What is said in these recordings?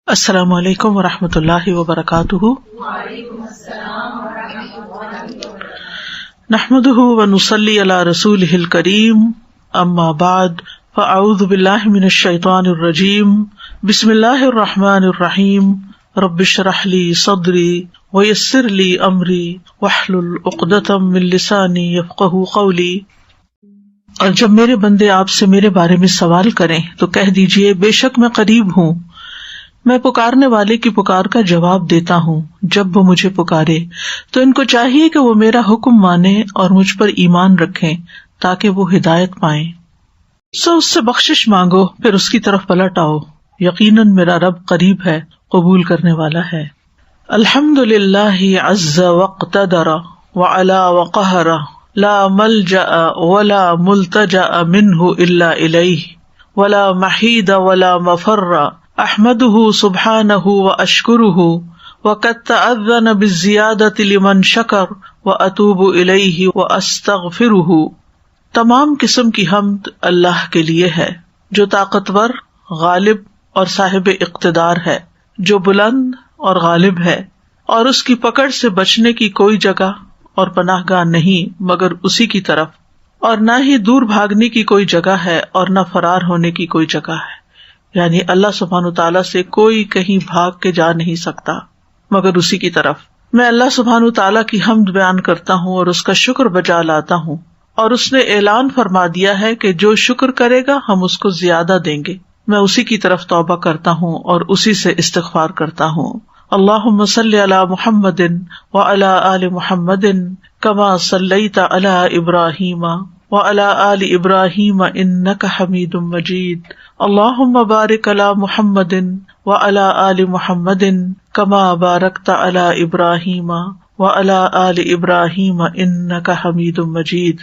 السلام علیکم ورحمۃ اللہ وبرکاتہ۔ نحمده ونصلی علی رسولہ الکریم، اما بعد فاعوذ باللہ من الشیطان الرجیم، بسم اللہ الرحمن الرحیم، رب اشرح لی صدری ویسر لی امری واحلل عقدۃ من لسانی یفقہوا قولی۔ اور جب میرے بندے آپ سے میرے بارے میں سوال کریں تو کہہ دیجئے بے شک میں قریب ہوں، میں پکارنے والے کی پکار کا جواب دیتا ہوں۔ جب وہ مجھے پکارے تو ان کو چاہیے کہ وہ میرا حکم مانیں اور مجھ پر ایمان رکھیں تاکہ وہ ہدایت پائیں۔ سو اس سے بخشش مانگو، پھر اس کی طرف پلٹ آؤ، یقیناً میرا رب قریب ہے، قبول کرنے والا ہے۔ الحمد للہ عز واقتدر وعلا وقہر، لا ملجأ ولا ملتجأ منہ الا الیہ، ولا محید ولا مفر، احمدہ سبحانہ واشکرہ، وقد تأذن بالزیادۃ لمن شکر، واتوب الیہ واستغفرہ۔ تمام قسم کی حمد اللہ کے لیے ہے، جو طاقتور، غالب اور صاحب اقتدار ہے، جو بلند اور غالب ہے، اور اس کی پکڑ سے بچنے کی کوئی جگہ اور پناہ گاہ نہیں مگر اسی کی طرف، اور نہ ہی دور بھاگنے کی کوئی جگہ ہے اور نہ فرار ہونے کی کوئی جگہ ہے۔ یعنی اللہ سبحانہ تعالیٰ سے کوئی کہیں بھاگ کے جا نہیں سکتا مگر اسی کی طرف۔ میں اللہ سبحانہ تعالیٰ کی حمد بیان کرتا ہوں اور اس کا شکر بجا لاتا ہوں، اور اس نے اعلان فرما دیا ہے کہ جو شکر کرے گا ہم اس کو زیادہ دیں گے۔ میں اسی کی طرف توبہ کرتا ہوں اور اسی سے استغفار کرتا ہوں۔ اللہم صلی علی محمد وعلی آل محمد کما صلیت علی ابراہیم وعلی آل ابراہیم انک حمید مجید۔ اللہم بارک علی محمد وعلی آل محمد کما بارکت علی ابراہیم وعلی آل ابراہیم انک حمید مجید۔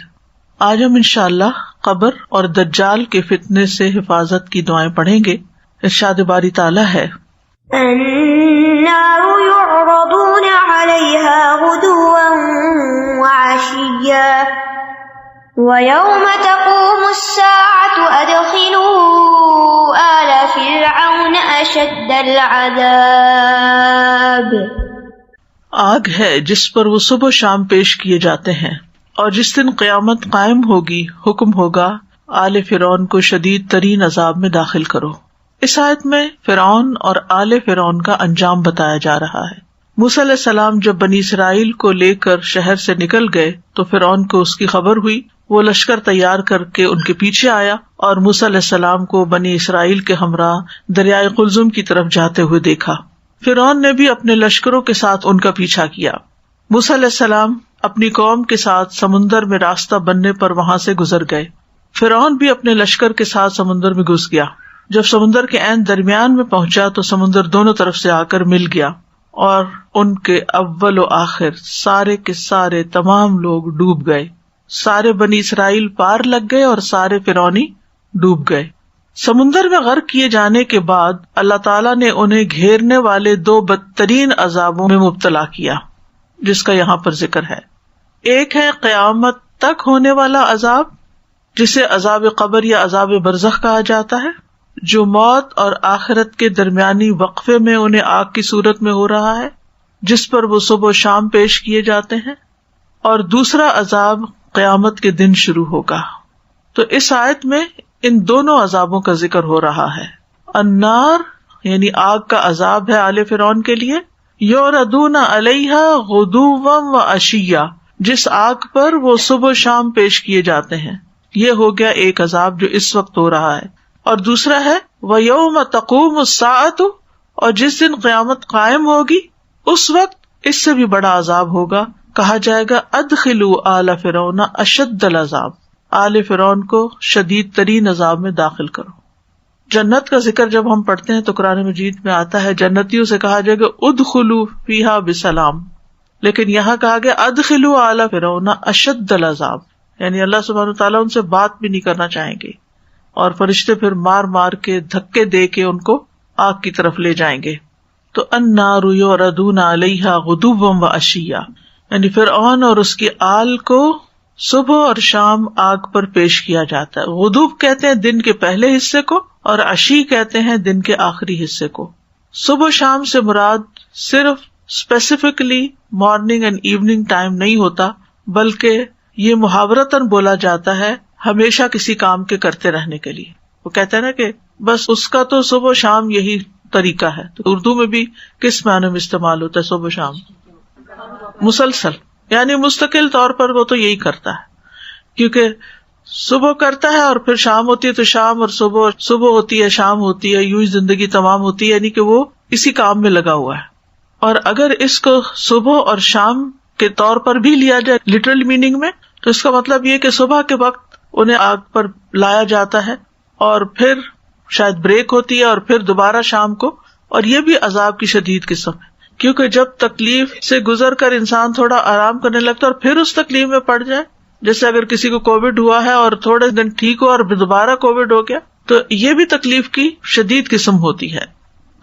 آج ہم انشاءاللہ قبر اور دجال کے فتنے سے حفاظت کی دعائیں پڑھیں گے۔ ارشاد باری تعالیٰ ہے، النار يعرضون عليها غدوا وعشيا ويوم تقوم الساعة أدخلوا آل فرعون أشد العذاب۔ آگ ہے جس پر وہ صبح و شام پیش کیے جاتے ہیں، اور جس دن قیامت قائم ہوگی حکم ہوگا آل فرعون کو شدید ترین عذاب میں داخل کرو۔ اس آیت میں فرعون اور آل فرعون کا انجام بتایا جا رہا ہے۔ موسیٰ علیہ السلام جب بنی اسرائیل کو لے کر شہر سے نکل گئے تو فرعون کو اس کی خبر ہوئی، وہ لشکر تیار کر کے ان کے پیچھے آیا اور موسیٰ علیہ السلام کو بنی اسرائیل کے ہمراہ دریائے قلزم کی طرف جاتے ہوئے دیکھا۔ فرعون نے بھی اپنے لشکروں کے ساتھ ان کا پیچھا کیا۔ موسیٰ علیہ السلام اپنی قوم کے ساتھ سمندر میں راستہ بننے پر وہاں سے گزر گئے۔ فرعون بھی اپنے لشکر کے ساتھ سمندر میں گھس گیا۔ جب سمندر کے عین درمیان میں پہنچا تو سمندر دونوں طرف سے آ کر مل گیا، اور ان کے اول و آخر سارے کے سارے تمام لوگ ڈوب گئے۔ سارے بنی اسرائیل پار لگ گئے اور سارے فرعونی ڈوب گئے۔ سمندر میں غرق کیے جانے کے بعد اللہ تعالیٰ نے انہیں گھیرنے والے دو بدترین عذابوں میں مبتلا کیا، جس کا یہاں پر ذکر ہے۔ ایک ہے قیامت تک ہونے والا عذاب، جسے عذاب قبر یا عذاب برزخ کہا جاتا ہے، جو موت اور آخرت کے درمیانی وقفے میں انہیں آگ کی صورت میں ہو رہا ہے، جس پر وہ صبح و شام پیش کیے جاتے ہیں۔ اور دوسرا عذاب قیامت کے دن شروع ہوگا۔ تو اس آیت میں ان دونوں عذابوں کا ذکر ہو رہا ہے۔ النار یعنی آگ کا عذاب ہے آل فرعون کے لیے، یعرضون علیہا غدوا وعشیا، جس آگ پر وہ صبح و شام پیش کیے جاتے ہیں۔ یہ ہو گیا ایک عذاب جو اس وقت ہو رہا ہے۔ اور دوسرا ہے وَيَوْمَ تَقُومُ السَّاعَةُ، اور جس دن قیامت قائم ہوگی اس وقت اس سے بھی بڑا عذاب ہوگا، کہا جائے گا ادخلوا آل فرعون اشد العذاب، آل فرعون کو شدید ترین عذاب میں داخل کرو۔ جنت کا ذکر جب ہم پڑھتے ہیں تو قرآن مجید میں آتا ہے جنتیوں سے کہا جائے گا ادخلوا فیہا بسلام، لیکن یہاں کہا گیا ادخلوا آل فرعون اشد العذاب، یعنی اللہ سبحانہ تعالیٰ ان سے بات بھی نہیں کرنا چاہیں گے، اور فرشتے پھر مار مار کے دھکے دے کے ان کو آگ کی طرف لے جائیں گے۔ تو النار یعرضون علیہا غدوا وعشیا، یعنی فرعون اور اس کی آل کو صبح اور شام آگ پر پیش کیا جاتا ہے۔ غدوب کہتے ہیں دن کے پہلے حصے کو، اور عشی کہتے ہیں دن کے آخری حصے کو۔ صبح شام سے مراد صرف specifically morning and evening time نہیں ہوتا، بلکہ یہ محاورتاً بولا جاتا ہے ہمیشہ کسی کام کے کرتے رہنے کے لیے. وہ کہتے ہیں نا کہ بس اس کا تو صبح شام یہی طریقہ ہے. تو اردو میں بھی کس معنی میں استعمال ہوتا ہے صبح شام؟ مسلسل، یعنی مستقل طور پر وہ تو یہی کرتا ہے، کیونکہ صبح کرتا ہے اور پھر شام ہوتی ہے تو شام، اور صبح ہوتی ہے شام ہوتی ہے، یوں ہی زندگی تمام ہوتی ہے، یعنی کہ وہ اسی کام میں لگا ہوا ہے. اور اگر اس کو صبح اور شام کے طور پر بھی لیا جائے لٹرل میننگ میں، تو اس کا مطلب یہ کہ صبح کے وقت انہیں آگ پر لایا جاتا ہے اور پھر شاید بریک ہوتی ہے اور پھر دوبارہ شام کو. اور یہ بھی عذاب کی شدید قسم ہے، کیونکہ جب تکلیف سے گزر کر انسان تھوڑا آرام کرنے لگتا ہے اور پھر اس تکلیف میں پڑ جائے، جیسے اگر کسی کو کووڈ ہوا ہے اور تھوڑے دن ٹھیک ہوا اور دوبارہ کووڈ ہو گیا، تو یہ بھی تکلیف کی شدید قسم ہوتی ہے.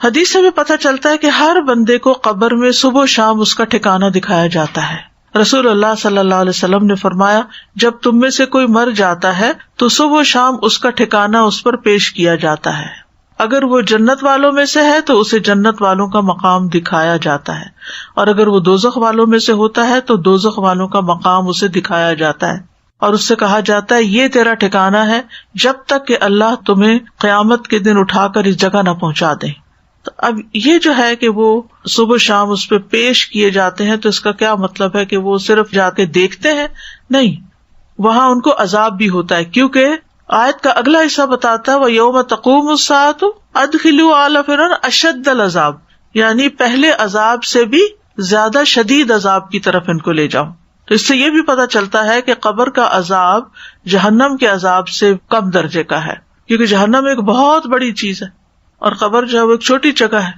حدیث سے بھی پتہ چلتا ہے کہ ہر بندے کو قبر میں صبح و شام اس کا ٹھکانہ دکھایا جاتا ہے. رسول اللہ صلی اللہ علیہ وسلم نے فرمایا، جب تم میں سے کوئی مر جاتا ہے تو صبح و شام اس کا ٹھکانہ اس پر پیش کیا جاتا ہے. اگر وہ جنت والوں میں سے ہے تو اسے جنت والوں کا مقام دکھایا جاتا ہے، اور اگر وہ دوزخ والوں میں سے ہوتا ہے تو دوزخ والوں کا مقام اسے دکھایا جاتا ہے، اور اس سے کہا جاتا ہے یہ تیرا ٹھکانہ ہے جب تک کہ اللہ تمہیں قیامت کے دن اٹھا کر اس جگہ نہ پہنچا دے. تو اب یہ جو ہے کہ وہ صبح شام اس پہ پیش کیے جاتے ہیں، تو اس کا کیا مطلب ہے کہ وہ صرف جا کے دیکھتے ہیں؟ نہیں، وہاں ان کو عذاب بھی ہوتا ہے، کیونکہ آیت کا اگلا حصہ بتاتا ہے وَيَوْمَ تَقُومُ السَّاعَةُ أَدْخِلُوا آلَ فِرْعَوْنَ أَشَدَّ الْعَذَابِ، یعنی پہلے عذاب سے بھی زیادہ شدید عذاب کی طرف ان کو لے جاؤ. تو اس سے یہ بھی پتہ چلتا ہے کہ قبر کا عذاب جہنم کے عذاب سے کم درجے کا ہے، کیونکہ جہنم ایک بہت بڑی چیز ہے اور قبر جو ہے وہ ایک چھوٹی جگہ ہے.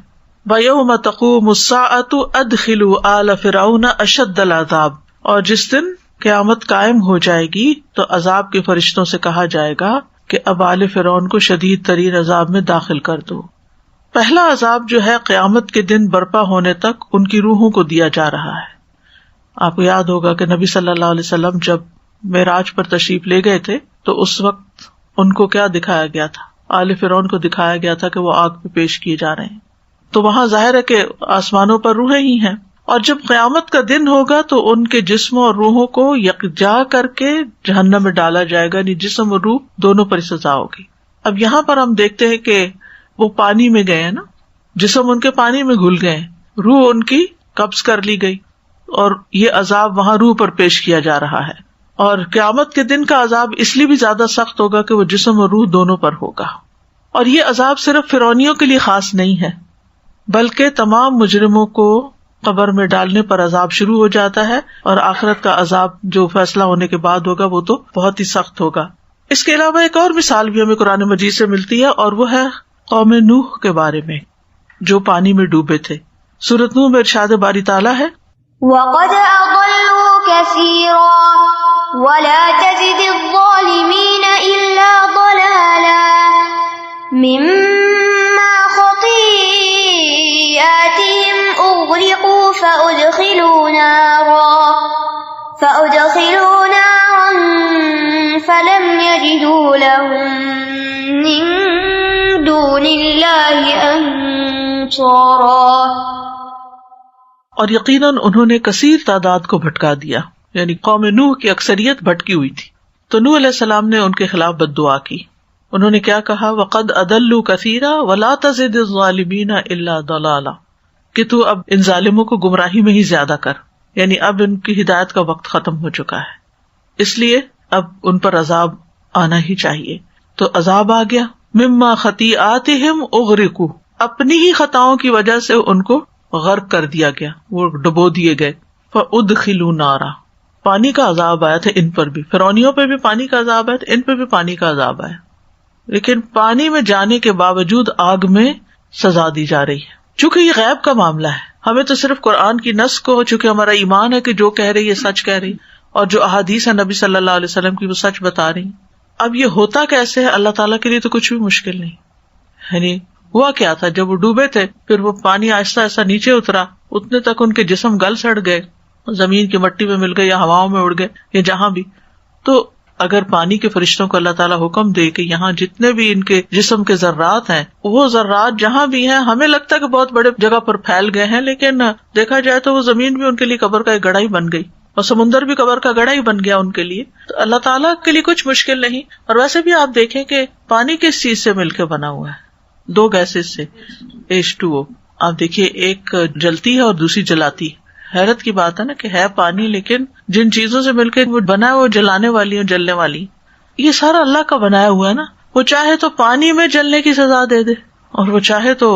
وَيَوْمَ تَقُومُ السَّاعَةُ أَدْخِلُوا آلَ فِرْعَوْنَ أَشَدَّ الْعَذَابِ، اور جس دن قیامت قائم ہو جائے گی تو عذاب کے فرشتوں سے کہا جائے گا کہ اب آل فرعون کو شدید ترین عذاب میں داخل کر دو. پہلا عذاب جو ہے قیامت کے دن برپا ہونے تک ان کی روحوں کو دیا جا رہا ہے. آپ کو یاد ہوگا کہ نبی صلی اللہ علیہ وسلم جب معراج پر تشریف لے گئے تھے تو اس وقت ان کو کیا دکھایا گیا تھا؟ آل فرعون کو دکھایا گیا تھا کہ وہ آگ پہ پیش کیے جا رہے ہیں. تو وہاں ظاہر ہے کہ آسمانوں پر روحیں ہی ہیں، اور جب قیامت کا دن ہوگا تو ان کے جسموں اور روحوں کو یکجا کر کے جہنم میں ڈالا جائے گا، یعنی جسم اور روح دونوں پر سزا ہوگی. اب یہاں پر ہم دیکھتے ہیں کہ وہ پانی میں گئے ہیں نا، جسم ان کے پانی میں گھل گئے، روح ان کی قبض کر لی گئی، اور یہ عذاب وہاں روح پر پیش کیا جا رہا ہے. اور قیامت کے دن کا عذاب اس لیے بھی زیادہ سخت ہوگا کہ وہ جسم اور روح دونوں پر ہوگا. اور یہ عذاب صرف فرعونیوں کے لیے خاص نہیں ہے، بلکہ تمام مجرموں کو قبر میں ڈالنے پر عذاب شروع ہو جاتا ہے، اور آخرت کا عذاب جو فیصلہ ہونے کے بعد ہوگا وہ تو بہت ہی سخت ہوگا. اس کے علاوہ ایک اور مثال بھی ہمیں قرآن مجید سے ملتی ہے، اور وہ ہے قوم نوح کے بارے میں جو پانی میں ڈوبے تھے. سورۃ نوح میں ارشاد باری تعالیٰ ہے وَقَدْ أَضَلُّوا كَثِيرًا وَلَا تَزِدِ الظَّالِمِينَ إِلَّا ضَلَالًا مِّمَّا خَطِيئَاتِهِمْ أُغْرِقُوا فَأُدْخِلُوا نَارًا فَلَمْ يَجِدُوا لَهُم مِّن دُونِ اللَّهِ أَنصَارًا. اور یقیناً انہوں نے کثیر تعداد کو بھٹکا دیا، یعنی قوم نوح کی اکثریت بھٹکی ہوئی تھی. تو نوح علیہ السلام نے ان کے خلاف بد دعا کی. انہوں نے کیا کہا؟ وَقَدْ أَضَلُّوا كَثِيرًا وَلَا تَزِدِ الظَّالِمِينَ إِلَّا ضَلَالًا، کہ تو اب ان ظالموں کو گمراہی میں ہی زیادہ کر، یعنی اب ان کی ہدایت کا وقت ختم ہو چکا ہے، اس لیے اب ان پر عذاب آنا ہی چاہیے. تو عذاب آ گیا. مما خطیئاتہم اغرقوا، اپنی ہی خطاؤں کی وجہ سے ان کو غرق کر دیا گیا، وہ ڈبو دیے گئے. فادخلوا نارا، پانی کا عذاب آیا تھا ان پر بھی، فرعونیوں پہ بھی پانی کا عذاب آیا تھا، ان پہ بھی پانی کا عذاب آیا، لیکن پانی میں جانے کے باوجود آگ میں سزا دی جا رہی ہے. چونکہ یہ غیب کا معاملہ ہے، ہمیں تو صرف قرآن کی نص کو، چونکہ ہمارا ایمان ہے کہ جو کہہ رہی ہے سچ کہہ رہی، اور جو احادیث ہے نبی صلی اللہ علیہ وسلم کی وہ سچ بتا رہی. اب یہ ہوتا کیسے ہے؟ اللہ تعالیٰ کے لیے تو کچھ بھی مشکل نہیں. یعنی ہوا کیا تھا، جب وہ ڈوبے تھے پھر وہ پانی آہستہ آہستہ نیچے اترا، اتنے تک ان کے جسم گل سڑ گئے، زمین کی مٹی میں مل گئے یا ہواؤں میں اڑ گئے یا جہاں بھی. تو اگر پانی کے فرشتوں کو اللہ تعالیٰ حکم دے کہ یہاں جتنے بھی ان کے جسم کے ذرات ہیں، وہ ذرات جہاں بھی ہیں، ہمیں لگتا ہے کہ بہت بڑے جگہ پر پھیل گئے ہیں، لیکن دیکھا جائے تو وہ زمین بھی ان کے لیے قبر کا ایک گڑھا ہی بن گئی، اور سمندر بھی قبر کا گڑھا ہی بن گیا ان کے لیے. تو اللہ تعالیٰ کے لیے کچھ مشکل نہیں. اور ویسے بھی آپ دیکھیں کہ پانی کس چیز سے مل کے بنا ہوا ہے؟ 2 گیسز سے، H2O. آپ دیکھیے ایک جلتی ہے اور دوسری جلاتی. حیرت کی بات ہے نا کہ ہے پانی، لیکن جن چیزوں سے مل کے وہ بنا ہے وہ جلانے والی اور جلنے والی. یہ سارا اللہ کا بنایا ہوا ہے نا. وہ چاہے تو پانی میں جلنے کی سزا دے دے اور وہ چاہے تو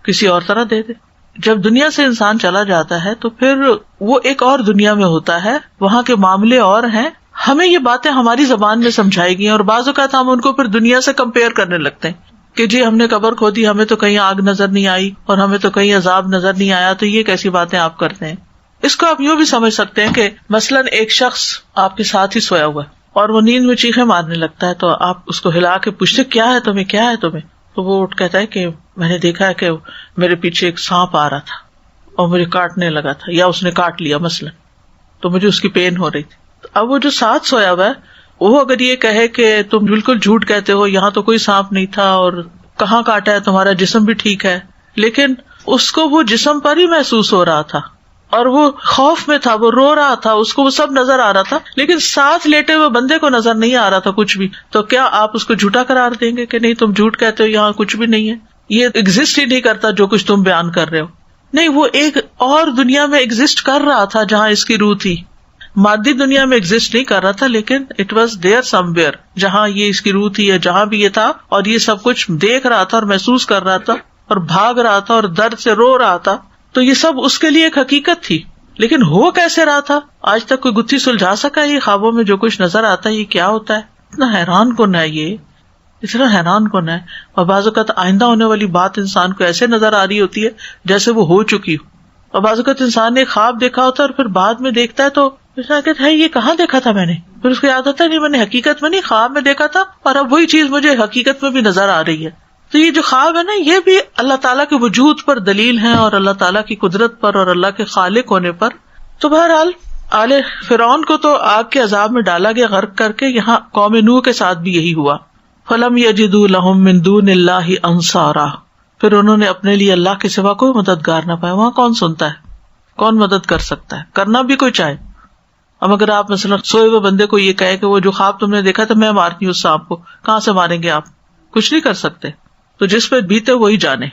کسی اور طرح دے دے. جب دنیا سے انسان چلا جاتا ہے تو پھر وہ ایک اور دنیا میں ہوتا ہے، وہاں کے معاملے اور ہیں. ہمیں یہ باتیں ہماری زبان میں سمجھائی گئی اور بعض اوقات ہم ان کو پھر دنیا سے کمپیئر کرنے لگتے ہیں کہ جی ہم نے قبر کھودی، ہمیں تو کہیں آگ نظر نہیں آئی اور ہمیں تو کہیں عذاب نظر نہیں آیا، تو یہ کیسی باتیں آپ کرتے ہیں. اس کو آپ یوں بھی سمجھ سکتے ہیں کہ مثلاً ایک شخص آپ کے ساتھ ہی سویا ہوا ہے اور وہ نیند میں چیخیں مارنے لگتا ہے، تو آپ اس کو ہلا کے پوچھتے کیا ہے تمہیں، کیا ہے تمہیں؟ تو وہ اٹھ کہتا ہے کہ میں نے دیکھا ہے کہ میرے پیچھے ایک سانپ آ رہا تھا اور مجھے کاٹنے لگا تھا، یا اس نے کاٹ لیا مثلاً، تو مجھے اس کی پین ہو رہی تھی. اب وہ جو ساتھ سویا ہوا ہے وہ اگر یہ کہے کہ تم بالکل جھوٹ کہتے ہو، یہاں تو کوئی سانپ نہیں تھا اور کہاں کاٹا ہے، تمہارا جسم بھی ٹھیک ہے، لیکن اس کو وہ جسم پر ہی محسوس ہو رہا تھا اور وہ خوف میں تھا، وہ رو رہا تھا، اس کو وہ سب نظر آ رہا تھا، لیکن ساتھ لیٹے ہوئے بندے کو نظر نہیں آ رہا تھا کچھ بھی. تو کیا آپ اس کو جھوٹا قرار دیں گے کہ نہیں تم جھوٹ کہتے ہو، یہاں کچھ بھی نہیں ہے، یہ ایگزسٹ ہی نہیں کرتا جو کچھ تم بیان کر رہے ہو؟ نہیں، وہ ایک اور دنیا میں ایگزسٹ کر رہا تھا جہاں اس کی روح تھی. مادی دنیا میں ایگزسٹ نہیں کر رہا تھا، لیکن it was there some where جہاں یہ اس کی روح تھی یا جہاں بھی یہ تھا، اور یہ سب کچھ دیکھ رہا تھا اور محسوس کر رہا تھا اور بھاگ رہا تھا اور درد سے رو رہا تھا. تو یہ سب اس کے لیے ایک حقیقت تھی، لیکن ہو کیسے رہا تھا آج تک کوئی گتھی سلجھا سکا؟ یہ خوابوں میں جو کچھ نظر آتا ہے یہ کیا ہوتا ہے؟ اتنا حیران کن ہے، یہ اتنا حیران کن ہے. اور بعض اوقات آئندہ ہونے والی بات انسان کو ایسے نظر آ رہی ہوتی ہے جیسے وہ ہو چکی ہو، اور بعض اوقات انسان نے خواب دیکھا ہوتا ہے اور پھر بعد میں دیکھتا ہے تو کہتا ہے یہ کہاں دیکھا تھا میں نے، پھر اس کو یاد آتا ہے نہیں میں نے حقیقت میں نہیں خواب میں دیکھا تھا، اور اب وہی چیز مجھے حقیقت میں بھی نظر آ رہی ہے. تو یہ جو خواب ہے نا، یہ بھی اللہ تعالیٰ کے وجود پر دلیل ہے اور اللہ تعالیٰ کی قدرت پر اور اللہ کے خالق ہونے پر. تو بہرحال آل فرعون کو تو آگ کے عذاب میں ڈالا گیا غرق کر کے. یہاں قوم نوح کے ساتھ بھی یہی ہوا. فلم یجدوا لهم من دون اللہ انصارا، پھر انہوں نے اپنے لیے اللہ کے سوا کوئی مددگار نہ پایا. وہاں کون سنتا ہے، کون مدد کر سکتا ہے؟ کرنا بھی کوئی چاہے. اب اگر آپ مثلا سوئے ہوئے بندے کو یہ کہے کہ وہ جو خواب تم نے دیکھا تھا میں مارتی ہوں اس سانپ کو، کہاں سے ماریں گے آپ؟ کچھ نہیں کر سکتے. تو جس پہ بیتے وہی جانے.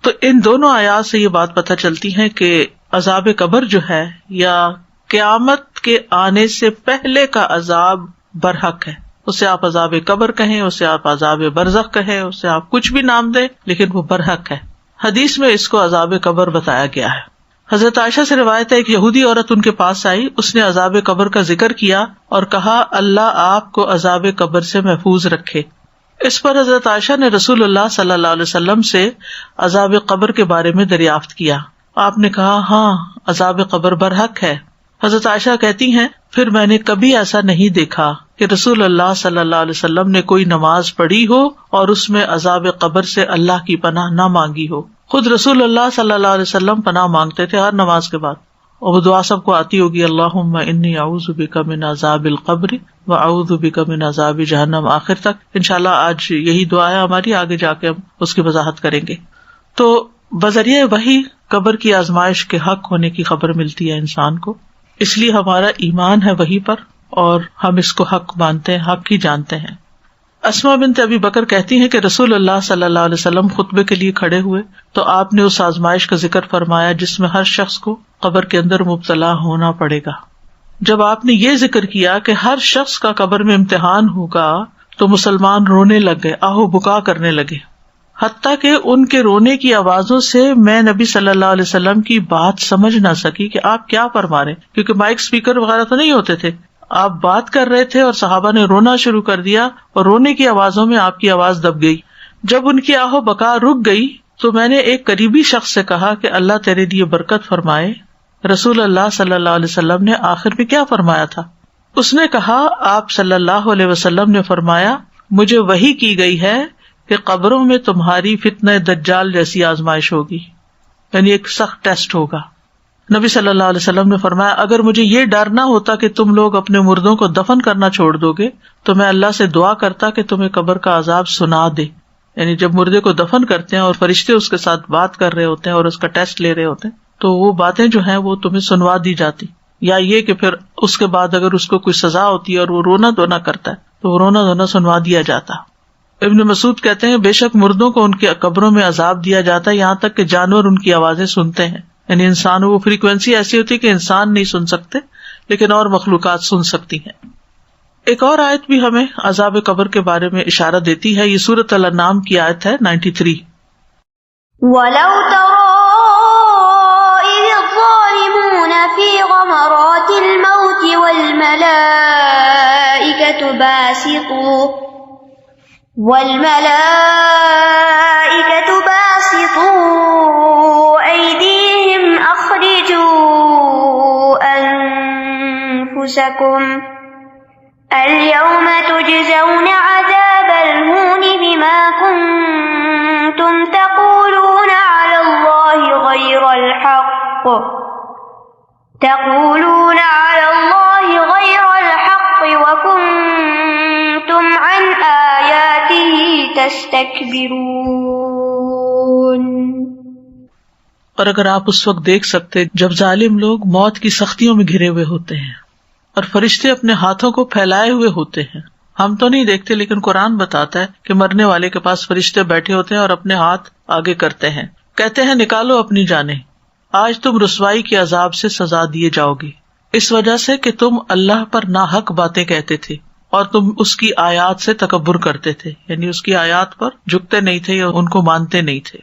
تو ان دونوں آیات سے یہ بات پتہ چلتی ہے کہ عذاب قبر جو ہے یا قیامت کے آنے سے پہلے کا عذاب برحق ہے. اسے آپ عذاب قبر کہیں، اسے آپ عذاب برزخ کہیں، اسے آپ کچھ بھی نام دیں، لیکن وہ برحق ہے. حدیث میں اس کو عذاب قبر بتایا گیا ہے. حضرت عائشہ سے روایت ہے ایک یہودی عورت ان کے پاس آئی، اس نے عذاب قبر کا ذکر کیا اور کہا اللہ آپ کو عذاب قبر سے محفوظ رکھے. اس پر حضرت عائشہ نے رسول اللہ صلی اللہ علیہ وسلم سے عذاب قبر کے بارے میں دریافت کیا. آپ نے کہا ہاں عذاب قبر برحق ہے. حضرت عائشہ کہتی ہیں پھر میں نے کبھی ایسا نہیں دیکھا کہ رسول اللہ صلی اللہ علیہ وسلم نے کوئی نماز پڑھی ہو اور اس میں عذاب قبر سے اللہ کی پناہ نہ مانگی ہو. خود رسول اللہ صلی اللہ علیہ وسلم پناہ مانگتے تھے ہر نماز کے بعد، اور وہ دعا سب کو آتی ہوگی اللہم انی اعوذ بک من عذاب القبر واعوذ بک من عذاب جہنم آخر تک. انشاءاللہ آج یہی دعا ہے ہماری، آگے جا کے ہم اس کی وضاحت کریں گے. تو بذریعہ وحی قبر کی آزمائش کے حق ہونے کی خبر ملتی ہے انسان کو، اس لیے ہمارا ایمان ہے وحی پر اور ہم اس کو حق مانتے ہیں، حق ہی جانتے ہیں. اسماء بنت ابی بکر کہتی ہیں کہ رسول اللہ صلی اللہ علیہ وسلم خطبے کے لیے کھڑے ہوئے تو آپ نے اس آزمائش کا ذکر فرمایا جس میں ہر شخص کو قبر کے اندر مبتلا ہونا پڑے گا. جب آپ نے یہ ذکر کیا کہ ہر شخص کا قبر میں امتحان ہوگا تو مسلمان رونے لگ گئے، آہو بکا کرنے لگے، حتیٰ کہ ان کے رونے کی آوازوں سے میں نبی صلی اللہ علیہ وسلم کی بات سمجھ نہ سکی کہ آپ کیا فرما رہے، کیونکہ مائک اسپیکر وغیرہ تو نہیں ہوتے تھے. آپ بات کر رہے تھے اور صحابہ نے رونا شروع کر دیا اور رونے کی آوازوں میں آپ کی آواز دب گئی. جب ان کی آہو بکا رک گئی تو میں نے ایک قریبی شخص سے کہا کہ اللہ تیرے لیے برکت فرمائے. رسول اللہ صلی اللہ علیہ وسلم نے آخر میں کیا فرمایا تھا؟ اس نے کہا آپ صلی اللہ علیہ وسلم نے فرمایا مجھے وحی کی گئی ہے کہ قبروں میں تمہاری فتنہ دجال جیسی آزمائش ہوگی، یعنی ایک سخت ٹیسٹ ہوگا. نبی صلی اللہ علیہ وسلم نے فرمایا اگر مجھے یہ ڈر نہ ہوتا کہ تم لوگ اپنے مردوں کو دفن کرنا چھوڑ دو گے تو میں اللہ سے دعا کرتا کہ تمہیں قبر کا عذاب سنا دے. یعنی جب مردے کو دفن کرتے ہیں اور فرشتے اس کے ساتھ بات کر رہے ہوتے ہیں اور اس کا ٹیسٹ لے رہے ہوتے ہیں تو وہ باتیں جو ہیں وہ تمہیں سنوا دی جاتی. یا یہ کہ پھر اس کے بعد اگر اس کو کوئی سزا ہوتی ہے اور وہ رونا دھونا کرتا ہے تو وہ رونا دھونا سنوا دیا جاتا. ابن مسعود کہتے ہیں بے شک مردوں کو ان کی قبروں میں عذاب دیا جاتا ہے یہاں تک کہ جانور ان کی آوازیں سنتے ہیں. یعنی انسان وہ فریکوینسی ایسی ہوتی ہے کہ انسان نہیں سن سکتے لیکن اور مخلوقات سن سکتی ہیں. ایک اور آیت بھی ہمیں عذاب قبر کے بارے میں اشارہ دیتی ہے. یہ سورۃ الانعام کی آیت ہے 93. وَلَوْ تَرَىٰ إِذِ الظَّالِمُونَ فِي غَمَرَاتِ الْمَوْتِ وَالْمَلَائِكَةُ بَاسِطُو أَيْدِيهِمْ أَخْرِجُوا أَنفُسَكُمْ الْيَوْمَ تُجْزَوْنَ عَذَابَ الْهُونِ بِمَا كُنتُمْ تَقُولُونَ عَلَى اللَّهِ غَيْرَ الْحَقِّ وَكُنتُمْ عَنْ آيَاتِهِ تَسْتَكْبِرُونَ. اور اگر آپ اس وقت دیکھ سکتے جب ظالم لوگ موت کی سختیوں میں گھرے ہوئے ہوتے ہیں اور فرشتے اپنے ہاتھوں کو پھیلائے ہوئے ہوتے ہیں. ہم تو نہیں دیکھتے لیکن قرآن بتاتا ہے کہ مرنے والے کے پاس فرشتے بیٹھے ہوتے ہیں اور اپنے ہاتھ آگے کرتے ہیں, کہتے ہیں نکالو اپنی جانیں, آج تم رسوائی کے عذاب سے سزا دیے جاؤ گی اس وجہ سے کہ تم اللہ پر ناحق باتیں کہتے تھے اور تم اس کی آیات سے تکبر کرتے تھے. یعنی اس کی آیات پر جھکتے نہیں تھے یا ان کو مانتے نہیں تھے.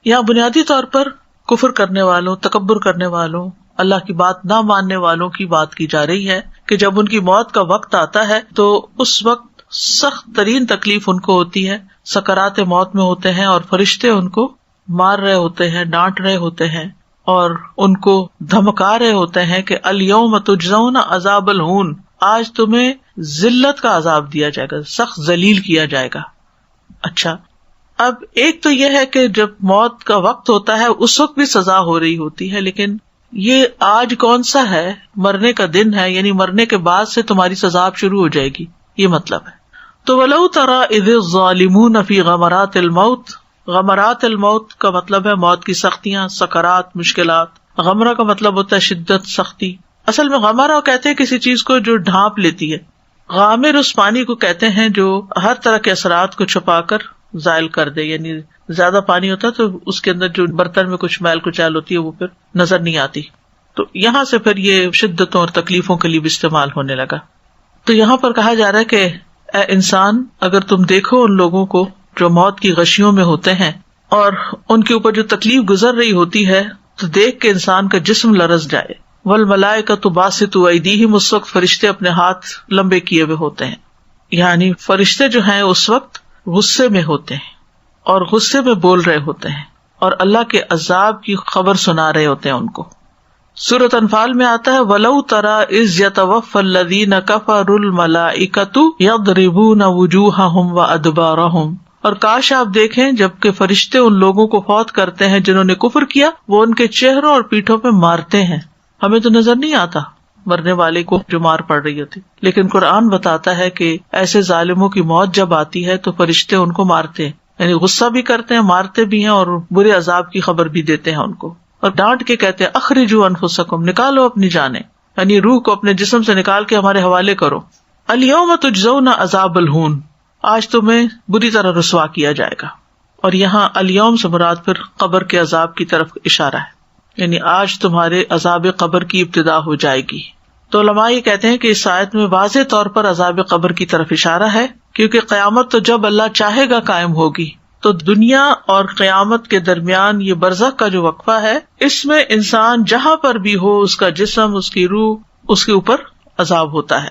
یہاں بنیادی طور پر کفر کرنے والوں, تکبر کرنے والوں, اللہ کی بات نہ ماننے والوں کی بات کی جا رہی ہے کہ جب ان کی موت کا وقت آتا ہے تو اس وقت سخت ترین تکلیف ان کو ہوتی ہے, سکرات موت میں ہوتے ہیں اور فرشتے ان کو مار رہے ہوتے ہیں, ڈانٹ رہے ہوتے ہیں اور ان کو دھمکا رہے ہوتے ہیں کہ الیوم تجزون عذاب الہون, آج تمہیں ذلت کا عذاب دیا جائے گا, سخت ذلیل کیا جائے گا. اچھا, اب ایک تو یہ ہے کہ جب موت کا وقت ہوتا ہے اس وقت بھی سزا ہو رہی ہوتی ہے, لیکن یہ آج کون سا ہے, مرنے کا دن ہے, یعنی مرنے کے بعد سے تمہاری سزا شروع ہو جائے گی, یہ مطلب ہے. تو وَلَوْ تَرَىٰ إِذِ الظَّالِمُونَ فِي غَمَرَاتِ الْمَوْتِ, غمرات الموت کا مطلب ہے موت کی سختیاں, سکرات, مشکلات. غمرہ کا مطلب ہوتا ہے شدت, سختی. اصل میں غمرہ کہتے ہیں کسی چیز کو جو ڈھانپ لیتی ہے. غامر اس پانی کو کہتے ہیں جو ہر طرح کے اثرات کو چھپا کر زائل کر دے. یعنی زیادہ پانی ہوتا ہے تو اس کے اندر جو برتن میں کچھ میل کچیل ہوتی ہے وہ پھر نظر نہیں آتی. تو یہاں سے پھر یہ شدتوں اور تکلیفوں کے لیے بھی استعمال ہونے لگا. تو یہاں پر کہا جا رہا ہے کہ اے انسان, اگر تم دیکھو ان لوگوں کو جو موت کی غشیوں میں ہوتے ہیں اور ان کے اوپر جو تکلیف گزر رہی ہوتی ہے تو دیکھ کے انسان کا جسم لرز جائے. والملائکۃ باسطوا ایدیہم, اس وقت فرشتے اپنے ہاتھ لمبے کیے ہوئے ہوتے ہیں. یعنی فرشتے جو ہیں اس وقت غصے میں ہوتے ہیں اور غصے میں بول رہے ہوتے ہیں اور اللہ کے عذاب کی خبر سنا رہے ہوتے ہیں ان کو. سورۃ انفال میں آتا ہے وَلَوْ تَرَىٰ إِذْ يَتَوَفَّى الَّذِينَ كَفَرُوا الْمَلَائِكَةُ يَضْرِبُونَ وُجُوهَهُمْ وَأَدْبَارَهُمْ, اور کاش آپ دیکھیں جبکہ فرشتے ان لوگوں کو فوت کرتے ہیں جنہوں نے کفر کیا, وہ ان کے چہروں اور پیٹھوں پہ مارتے ہیں. ہمیں تو نظر نہیں آتا مرنے والے کو جو مار پڑ رہی ہوتی, لیکن قرآن بتاتا ہے کہ ایسے ظالموں کی موت جب آتی ہے تو فرشتے ان کو مارتے ہیں. یعنی غصہ بھی کرتے ہیں, مارتے بھی ہیں اور برے عذاب کی خبر بھی دیتے ہیں ان کو, اور ڈانٹ کے کہتے ہیں اخرجوا انفسکم, نکالو اپنی جانیں, یعنی روح کو اپنے جسم سے نکال کے ہمارے حوالے کرو. الیوم تجزون عذاب الہون, آج تمہیں بری طرح رسوا کیا جائے گا. اور یہاں الیوم سے مراد پھر قبر کے عذاب کی طرف اشارہ ہے, یعنی آج تمہارے عذاب قبر کی ابتدا ہو جائے گی. تو علماء یہ کہتے ہیں کہ اس آیت میں واضح طور پر عذاب قبر کی طرف اشارہ ہے, کیونکہ قیامت تو جب اللہ چاہے گا قائم ہوگی. تو دنیا اور قیامت کے درمیان یہ برزخ کا جو وقفہ ہے, اس میں انسان جہاں پر بھی ہو اس کا جسم, اس کی روح, اس کے اوپر عذاب ہوتا ہے.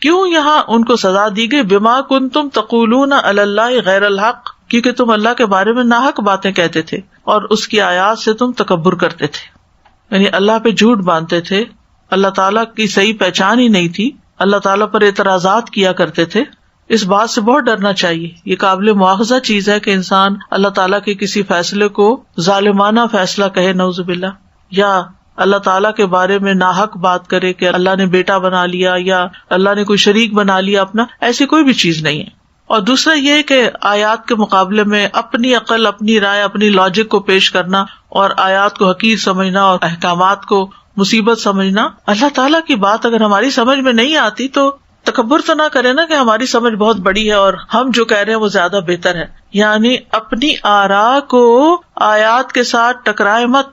کیوں یہاں ان کو سزا دی گئی؟ بما کنتم تقولون علی اللہ غیر الحق, کیونکہ تم اللہ کے بارے میں ناحق باتیں کہتے تھے اور اس کی آیات سے تم تکبر کرتے تھے. یعنی اللہ پہ جھوٹ باندھتے تھے, اللہ تعالیٰ کی صحیح پہچان ہی نہیں تھی, اللہ تعالیٰ پر اعتراضات کیا کرتے تھے. اس بات سے بہت ڈرنا چاہیے. یہ قابل مواخذہ چیز ہے کہ انسان اللہ تعالیٰ کے کسی فیصلے کو ظالمانہ فیصلہ کہے, نعوذ باللہ, یا اللہ تعالیٰ کے بارے میں ناحق بات کرے کہ اللہ نے بیٹا بنا لیا یا اللہ نے کوئی شریک بنا لیا اپنا، ایسی کوئی بھی چیز نہیں ہے. اور دوسرا یہ کہ آیات کے مقابلے میں اپنی عقل، اپنی رائے، اپنی لاجک کو پیش کرنا اور آیات کو حقیر سمجھنا اور احکامات کو مصیبت سمجھنا. اللہ تعالیٰ کی بات اگر ہماری سمجھ میں نہیں آتی تو تکبر تو نہ کرے نا کہ ہماری سمجھ بہت بڑی ہے اور ہم جو کہہ رہے ہیں وہ زیادہ بہتر ہے. یعنی اپنی آراء کو آیات کے ساتھ ٹکرائے مت،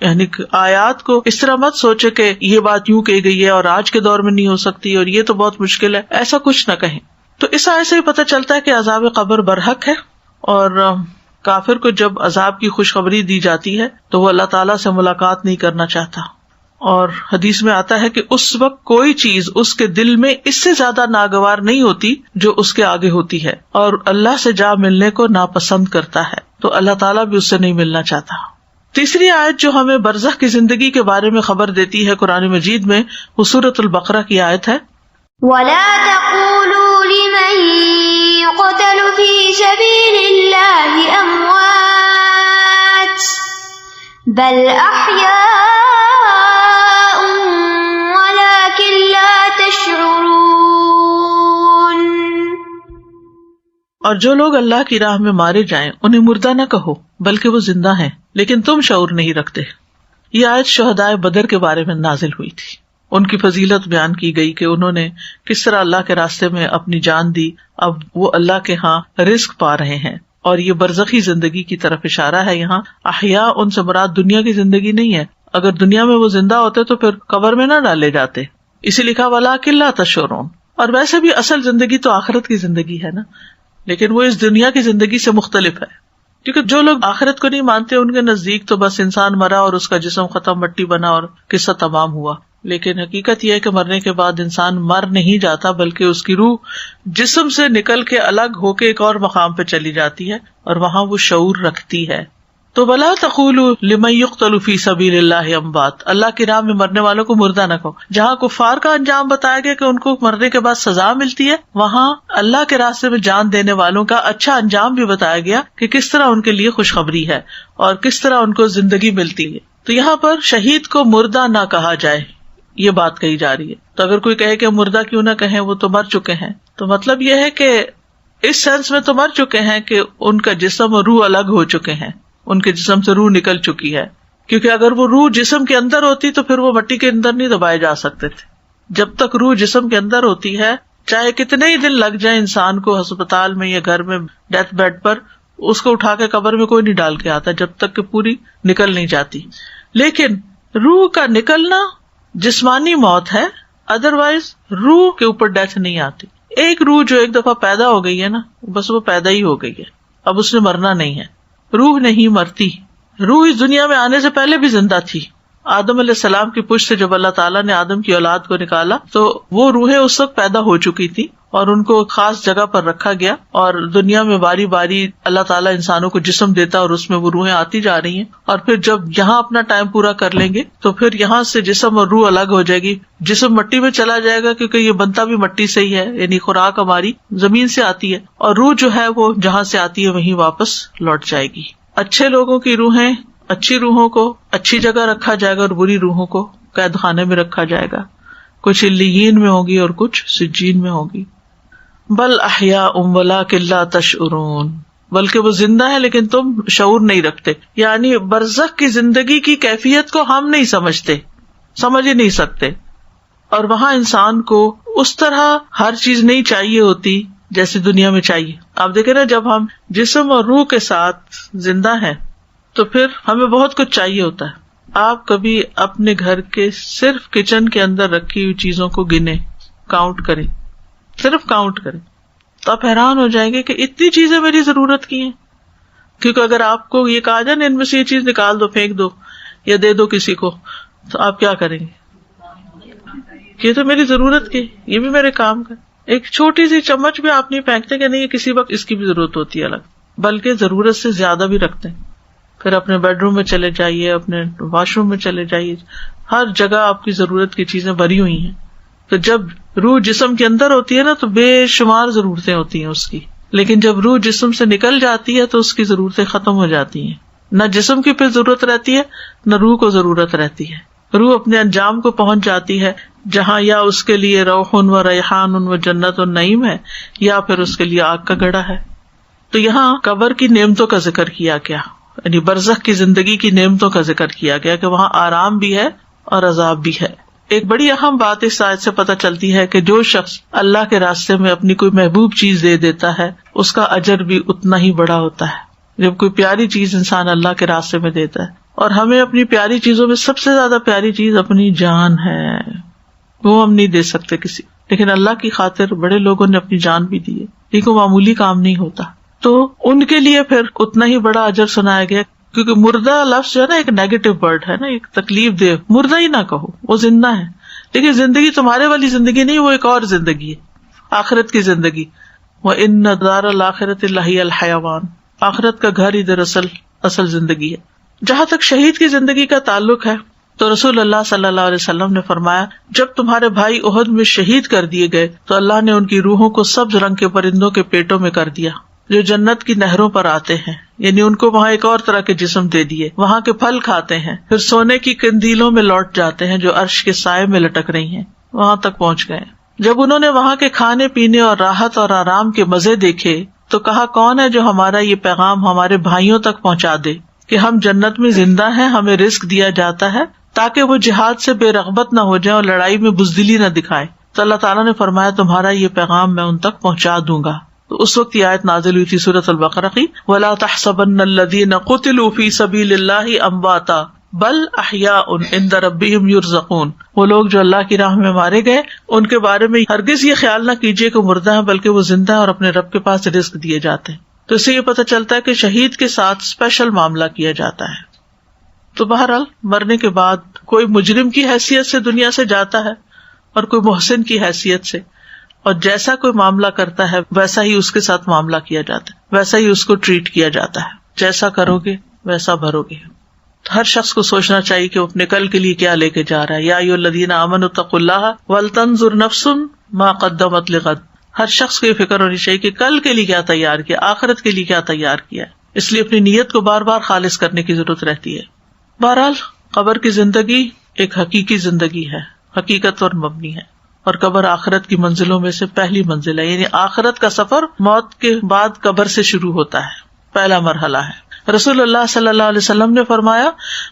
یعنی آیات کو اس طرح مت سوچے کہ یہ بات یوں کہی گئی ہے اور آج کے دور میں نہیں ہو سکتی اور یہ تو بہت مشکل ہے، ایسا کچھ نہ کہیں. تو اس آیت سے بھی پتہ چلتا ہے کہ عذاب قبر برحق ہے، اور کافر کو جب عذاب کی خوشخبری دی جاتی ہے تو وہ اللہ تعالیٰ سے ملاقات نہیں کرنا چاہتا. اور حدیث میں آتا ہے کہ اس وقت کوئی چیز اس کے دل میں اس سے زیادہ ناگوار نہیں ہوتی جو اس کے آگے ہوتی ہے، اور اللہ سے جا ملنے کو ناپسند کرتا ہے، تو اللہ تعالیٰ بھی اس سے نہیں ملنا چاہتا. تیسری آیت جو ہمیں برزخ کی زندگی کے بارے میں خبر دیتی ہے قرآن مجید میں، وہ سورۃ البقرہ کی آیت ہے، وَلَا تَقُولُوا لِمَن يُقْتَلُ فِي سَبِيلِ اللَّهِ أَمْوَاتٌ بَلْ أَحْيَاءٌ وَلَكِن لَّا تَشْعُرُونَ. اور جو لوگ اللہ کی راہ میں مارے جائیں انہیں مردہ نہ کہو بلکہ وہ زندہ ہیں لیکن تم شعور نہیں رکھتے. یہ آیت شہدائے بدر کے بارے میں نازل ہوئی تھی. ان کی فضیلت بیان کی گئی کہ انہوں نے کس طرح اللہ کے راستے میں اپنی جان دی، اب وہ اللہ کے ہاں رزق پا رہے ہیں. اور یہ برزخی زندگی کی طرف اشارہ ہے. یہاں احیاء ان سے مراد دنیا کی زندگی نہیں ہے. اگر دنیا میں وہ زندہ ہوتے تو پھر قبر میں نہ ڈالے جاتے، اسی لکھا وَلَٰكِن لَّا تَشْعُرُونَ. اور ویسے بھی اصل زندگی تو آخرت کی زندگی ہے نا، لیکن وہ اس دنیا کی زندگی سے مختلف ہے. کیونکہ جو لوگ آخرت کو نہیں مانتے ان کے نزدیک تو بس انسان مرا اور اس کا جسم ختم، مٹی بنا اور قصہ تمام ہوا. لیکن حقیقت یہ ہے کہ مرنے کے بعد انسان مر نہیں جاتا بلکہ اس کی روح جسم سے نکل کے الگ ہو کے ایک اور مقام پہ چلی جاتی ہے اور وہاں وہ شعور رکھتی ہے. تو وَلَا تَقُولُوا لِمَن يُقْتَلُ فِي سَبِيلِ اللَّهِ أَمْوَاتٌ، اللہ کی راہ میں مرنے والوں کو مردہ نہ کہو. جہاں کفار کا انجام بتایا گیا کہ ان کو مرنے کے بعد سزا ملتی ہے، وہاں اللہ کے راستے میں جان دینے والوں کا اچھا انجام بھی بتایا گیا کہ کس طرح ان کے لیے خوشخبری ہے اور کس طرح ان کو زندگی ملتی ہے. تو یہاں پر شہید کو مردہ نہ کہا جائے، یہ بات کہی جا رہی ہے. تو اگر کوئی کہے کہ مردہ کیوں نہ کہیں، وہ تو مر چکے ہیں، تو مطلب یہ ہے کہ اس سینس میں تو مر چکے ہیں کہ ان کا جسم اور روح الگ ہو چکے ہیں، ان کے جسم سے روح نکل چکی ہے. کیونکہ اگر وہ روح جسم کے اندر ہوتی تو پھر وہ مٹی کے اندر نہیں دبائے جا سکتے تھے. جب تک روح جسم کے اندر ہوتی ہے، چاہے کتنے ہی دن لگ جائیں انسان کو ہسپتال میں یا گھر میں ڈیتھ بیڈ پر، اس کو اٹھا کے قبر میں کوئی نہیں ڈال کے آتا جب تک کہ پوری نکل نہیں جاتی. لیکن روح کا نکلنا جسمانی موت ہے، ادروائز روح کے اوپر ڈیتھ نہیں آتی. ایک روح جو ایک دفعہ پیدا ہو گئی ہے نا، بس وہ پیدا ہی ہو گئی ہے، اب اس نے مرنا نہیں ہے. روح نہیں مرتی. روح اس دنیا میں آنے سے پہلے بھی زندہ تھی. آدم علیہ السلام کی پشت سے جب اللہ تعالیٰ نے آدم کی اولاد کو نکالا تو وہ روحیں اس وقت پیدا ہو چکی تھی اور ان کو خاص جگہ پر رکھا گیا، اور دنیا میں باری باری اللہ تعالیٰ انسانوں کو جسم دیتا اور اس میں وہ روحیں آتی جا رہی ہیں. اور پھر جب یہاں اپنا ٹائم پورا کر لیں گے تو پھر یہاں سے جسم اور روح الگ ہو جائے گی. جسم مٹی میں چلا جائے گا کیونکہ یہ بنتا بھی مٹی سے ہی ہے، یعنی خوراک ہماری زمین سے آتی ہے، اور روح جو ہے وہ جہاں سے آتی ہے وہیں واپس لوٹ جائے گی. اچھے لوگوں کی روحیں، اچھی روحوں کو اچھی جگہ رکھا جائے گا اور بری روحوں کو قید خانے میں رکھا جائے گا. کچھ علیین میں ہوگی اور کچھ سجین میں ہوگی. بل احیاء ولکن لا تشعرون، بلکہ وہ زندہ ہے لیکن تم شعور نہیں رکھتے. یعنی برزخ کی زندگی کی کیفیت کو ہم نہیں سمجھتے، سمجھ ہی نہیں سکتے. اور وہاں انسان کو اس طرح ہر چیز نہیں چاہیے ہوتی جیسے دنیا میں چاہیے. آپ دیکھیں نا، جب ہم جسم اور روح کے ساتھ زندہ ہیں تو پھر ہمیں بہت کچھ چاہیے ہوتا ہے. آپ کبھی اپنے گھر کے صرف کچن کے اندر رکھی ہوئی چیزوں کو گنے، کاؤنٹ کریں، صرف کاؤنٹ کریں تو آپ حیران ہو جائیں گے کہ اتنی چیزیں میری ضرورت کی ہیں. کیونکہ اگر آپ کو یہ کہا جائے نا ان میں سے یہ چیز نکال دو، پھینک دو یا دے دو کسی کو، تو آپ کیا کریں گے؟ یہ تو میری ضرورت کی، یہ بھی میرے کام کا. ایک چھوٹی سی چمچ بھی آپ نہیں پھینکتے کہ نہیں کسی وقت اس کی بھی ضرورت ہوتی ہے الگ، بلکہ ضرورت سے زیادہ بھی رکھتے ہیں. پھر اپنے بیڈ روم میں چلے جائیے، اپنے واش روم میں چلے جائیے، ہر جگہ آپ کی ضرورت کی چیزیں بھری ہوئی ہیں. تو جب روح جسم کے اندر ہوتی ہے نا تو بے شمار ضرورتیں ہوتی ہیں اس کی، لیکن جب روح جسم سے نکل جاتی ہے تو اس کی ضرورتیں ختم ہو جاتی ہیں. نہ جسم کی پھر ضرورت رہتی ہے، نہ روح کو ضرورت رہتی ہے. روح اپنے انجام کو پہنچ جاتی ہے جہاں یا اس کے لیے روح و ریحان و جنت و نعیم ہے یا پھر اس کے لیے آگ کا گڑھا ہے. تو یہاں قبر کی نعمتوں کا ذکر کیا گیا، یعنی برزخ کی زندگی کی نعمتوں کا ذکر کیا گیا کہ وہاں آرام بھی ہے اور عذاب بھی ہے. ایک بڑی اہم بات اس آیت سے پتہ چلتی ہے کہ جو شخص اللہ کے راستے میں اپنی کوئی محبوب چیز دے دیتا ہے اس کا اجر بھی اتنا ہی بڑا ہوتا ہے. جب کوئی پیاری چیز انسان اللہ کے راستے میں دیتا ہے، اور ہمیں اپنی پیاری چیزوں میں سب سے زیادہ پیاری چیز اپنی جان ہے، وہ ہم نہیں دے سکتے کسی، لیکن اللہ کی خاطر بڑے لوگوں نے اپنی جان بھی دی ہے. یہ کوئی معمولی کام نہیں ہوتا، تو ان کے لیے پھر اتنا ہی بڑا اجر سنایا گیا. کیونکہ مردہ لفظ جو ہے نا ایک نیگیٹو ورڈ ہے نا، ایک تکلیف دہ. مردہ ہی نہ کہو، وہ زندہ ہے، لیکن زندگی تمہارے والی زندگی نہیں، وہ ایک اور زندگی ہے، آخرت کی زندگی. وَإِنَّ دَارَ الْآخِرَةِ لَهِيَ الْحَيَوَانُ، آخرت کا گھر ہی دراصل اصل زندگی ہے. جہاں تک شہید کی زندگی کا تعلق ہے تو رسول اللہ صلی اللہ علیہ وسلم نے فرمایا، جب تمہارے بھائی احد میں شہید کر دیے گئے تو اللہ نے ان کی روحوں کو سبز رنگ کے پرندوں کے پیٹوں میں کر دیا جو جنت کی نہروں پر آتے ہیں، یعنی ان کو وہاں ایک اور طرح کے جسم دے دیے، وہاں کے پھل کھاتے ہیں، پھر سونے کی قندیلوں میں لوٹ جاتے ہیں جو عرش کے سائے میں لٹک رہی ہیں، وہاں تک پہنچ گئے. جب انہوں نے وہاں کے کھانے پینے اور راحت اور آرام کے مزے دیکھے تو کہا، کون ہے جو ہمارا یہ پیغام ہمارے بھائیوں تک پہنچا دے کہ ہم جنت میں زندہ ہیں، ہمیں رزق دیا جاتا ہے تاکہ وہ جہاد سے بے رغبت نہ ہو جائیں اور لڑائی میں بزدلی نہ دکھائیں. تو اللہ تعالیٰ نے فرمایا، تمہارا یہ پیغام میں ان تک پہنچا دوں گا. تو اس وقت یہ آیت نازل ہوئی تھی سورۃ البقرہ کی، وَلَا تَحْسَبَنَّ الَّذِينَ قُتِلُوا فِي سَبِيلِ اللَّهِ أَمْوَاتًا بَلْ أَحْيَاءٌ عِندَ رَبِّهِمْ يُرْزَقُونَ. وہ لوگ جو اللہ کی راہ میں مارے گئے ان کے بارے میں ہرگز یہ خیال نہ کیجیے کہ مردہ ہیں، بلکہ وہ زندہ ہیں اور اپنے رب کے پاس رزق دیے جاتے ہیں. تو اس سے یہ پتہ چلتا ہے کہ شہید کے ساتھ اسپیشل معاملہ کیا جاتا ہے. تو بہرحال مرنے کے بعد کوئی مجرم کی حیثیت سے دنیا سے جاتا ہے اور کوئی محسن کی حیثیت سے، اور جیسا کوئی معاملہ کرتا ہے ویسا ہی اس کے ساتھ معاملہ کیا جاتا ہے، ویسا ہی اس کو ٹریٹ کیا جاتا ہے. جیسا کرو گے ویسا بھرو گے. ہر شخص کو سوچنا چاہیے کہ وہ اپنے کل کے لیے کیا لے کے جا رہا ہے. یا ایھا الذین آمنوا اتقوا اللہ ولتنظر نفس ما قدمت لغد. ہر شخص کو یہ فکر ہونی چاہیے کہ کل کے لیے کیا تیار کیا، آخرت کے لیے کیا تیار کیا ہے. اس لیے اپنی نیت کو بار بار خالص کرنے کی ضرورت رہتی ہے. بہرحال قبر کی زندگی ایک حقیقی زندگی ہے، حقیقت پر مبنی ہے، اور قبر آخرت کی منزلوں میں سے پہلی منزل ہے. یعنی آخرت کا سفر موت کے بعد قبر سے شروع ہوتا ہے، پہلا مرحلہ ہے. رسول اللہ صلی اللہ علیہ وسلم نے فرمایا،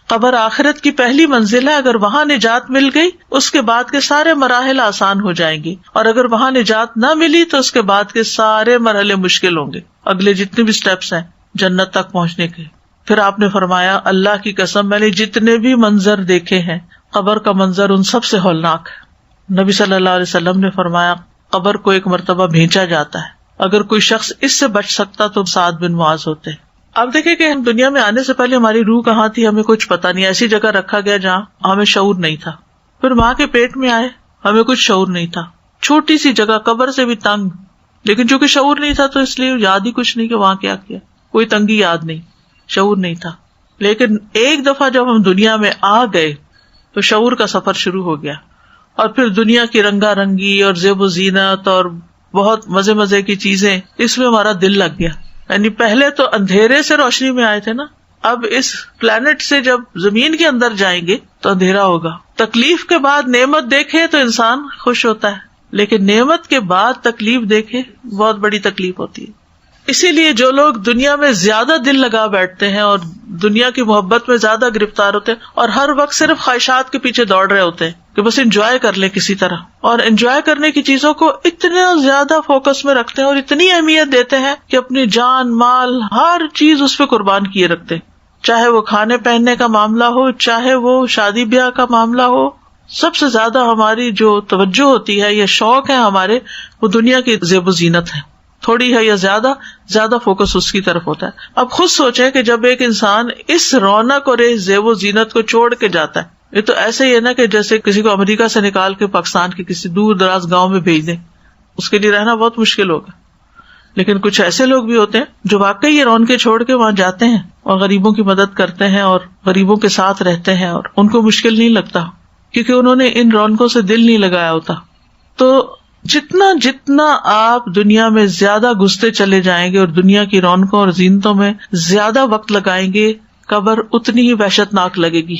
قبر آخرت کی پہلی منزل ہے، اگر وہاں نجات مل گئی اس کے بعد کے سارے مراحل آسان ہو جائیں گے، اور اگر وہاں نجات نہ ملی تو اس کے بعد کے سارے مرحلے مشکل ہوں گے، اگلے جتنے بھی سٹیپس ہیں جنت تک پہنچنے کے. پھر آپ نے فرمایا، اللہ کی قسم میں نے جتنے بھی منظر دیکھے ہیں قبر کا منظر ان سب سے ہولناک ہے. نبی صلی اللہ علیہ وسلم نے فرمایا، قبر کو ایک مرتبہ بھینچا جاتا ہے، اگر کوئی شخص اس سے بچ سکتا تو سعد بن معاذ ہوتے. اب دیکھیں کہ ہم دنیا میں آنے سے پہلے ہماری روح کہاں تھی ہمیں کچھ پتا نہیں، ایسی جگہ رکھا گیا جہاں ہمیں شعور نہیں تھا. پھر ماں کے پیٹ میں آئے، ہمیں کچھ شعور نہیں تھا، چھوٹی سی جگہ قبر سے بھی تنگ، لیکن چونکہ شعور نہیں تھا تو اس لیے یاد ہی کچھ نہیں کہ وہاں کیا کیا، کوئی تنگی یاد نہیں، شعور نہیں تھا. لیکن ایک دفعہ جب ہم دنیا میں آ گئے تو شعور کا سفر شروع ہو گیا، اور پھر دنیا کی رنگا رنگی اور زیب و زینت اور بہت مزے مزے کی چیزیں، اس میں ہمارا دل لگ گیا. یعنی پہلے تو اندھیرے سے روشنی میں آئے تھے نا، اب اس پلانٹ سے جب زمین کے اندر جائیں گے تو اندھیرا ہوگا. تکلیف کے بعد نعمت دیکھے تو انسان خوش ہوتا ہے، لیکن نعمت کے بعد تکلیف دیکھے بہت بڑی تکلیف ہوتی ہے. اسی لیے جو لوگ دنیا میں زیادہ دل لگا بیٹھتے ہیں اور دنیا کی محبت میں زیادہ گرفتار ہوتے ہیں اور ہر وقت صرف خواہشات کے پیچھے دوڑ رہے ہوتے ہیں کہ بس انجوائے کر لیں کسی طرح، اور انجوائے کرنے کی چیزوں کو اتنا زیادہ فوکس میں رکھتے ہیں اور اتنی اہمیت دیتے ہیں کہ اپنی جان مال ہر چیز اس پہ قربان کیے رکھتے ہیں، چاہے وہ کھانے پہننے کا معاملہ ہو، چاہے وہ شادی بیاہ کا معاملہ ہو. سب سے زیادہ ہماری جو توجہ ہوتی ہے یا شوق ہے ہمارے، وہ دنیا کی زیب و زینت ہے، تھوڑی ہے یا زیادہ فوکس اس کی طرف ہوتا ہے. اب خود سوچیں کہ جب ایک انسان اس رونق اور اس زیب و زینت کو چھوڑ کے جاتا ہے، یہ تو ایسے ہی ہے نا کہ جیسے کسی کو امریکہ سے نکال کے پاکستان کے کسی دور دراز گاؤں میں بھیج دیں، اس کے لیے رہنا بہت مشکل ہوگا. لیکن کچھ ایسے لوگ بھی ہوتے ہیں جو واقعی یہ رونقیں چھوڑ کے وہاں جاتے ہیں اور غریبوں کی مدد کرتے ہیں اور غریبوں کے ساتھ رہتے ہیں، اور ان کو مشکل نہیں لگتا کیونکہ انہوں نے ان رونقوں سے دل نہیں لگایا ہوتا. تو جتنا آپ دنیا میں زیادہ گھستے چلے جائیں گے اور دنیا کی رونقوں اور زینتوں میں زیادہ وقت لگائیں گے، قبر اتنی ہی وحشت ناک لگے گی،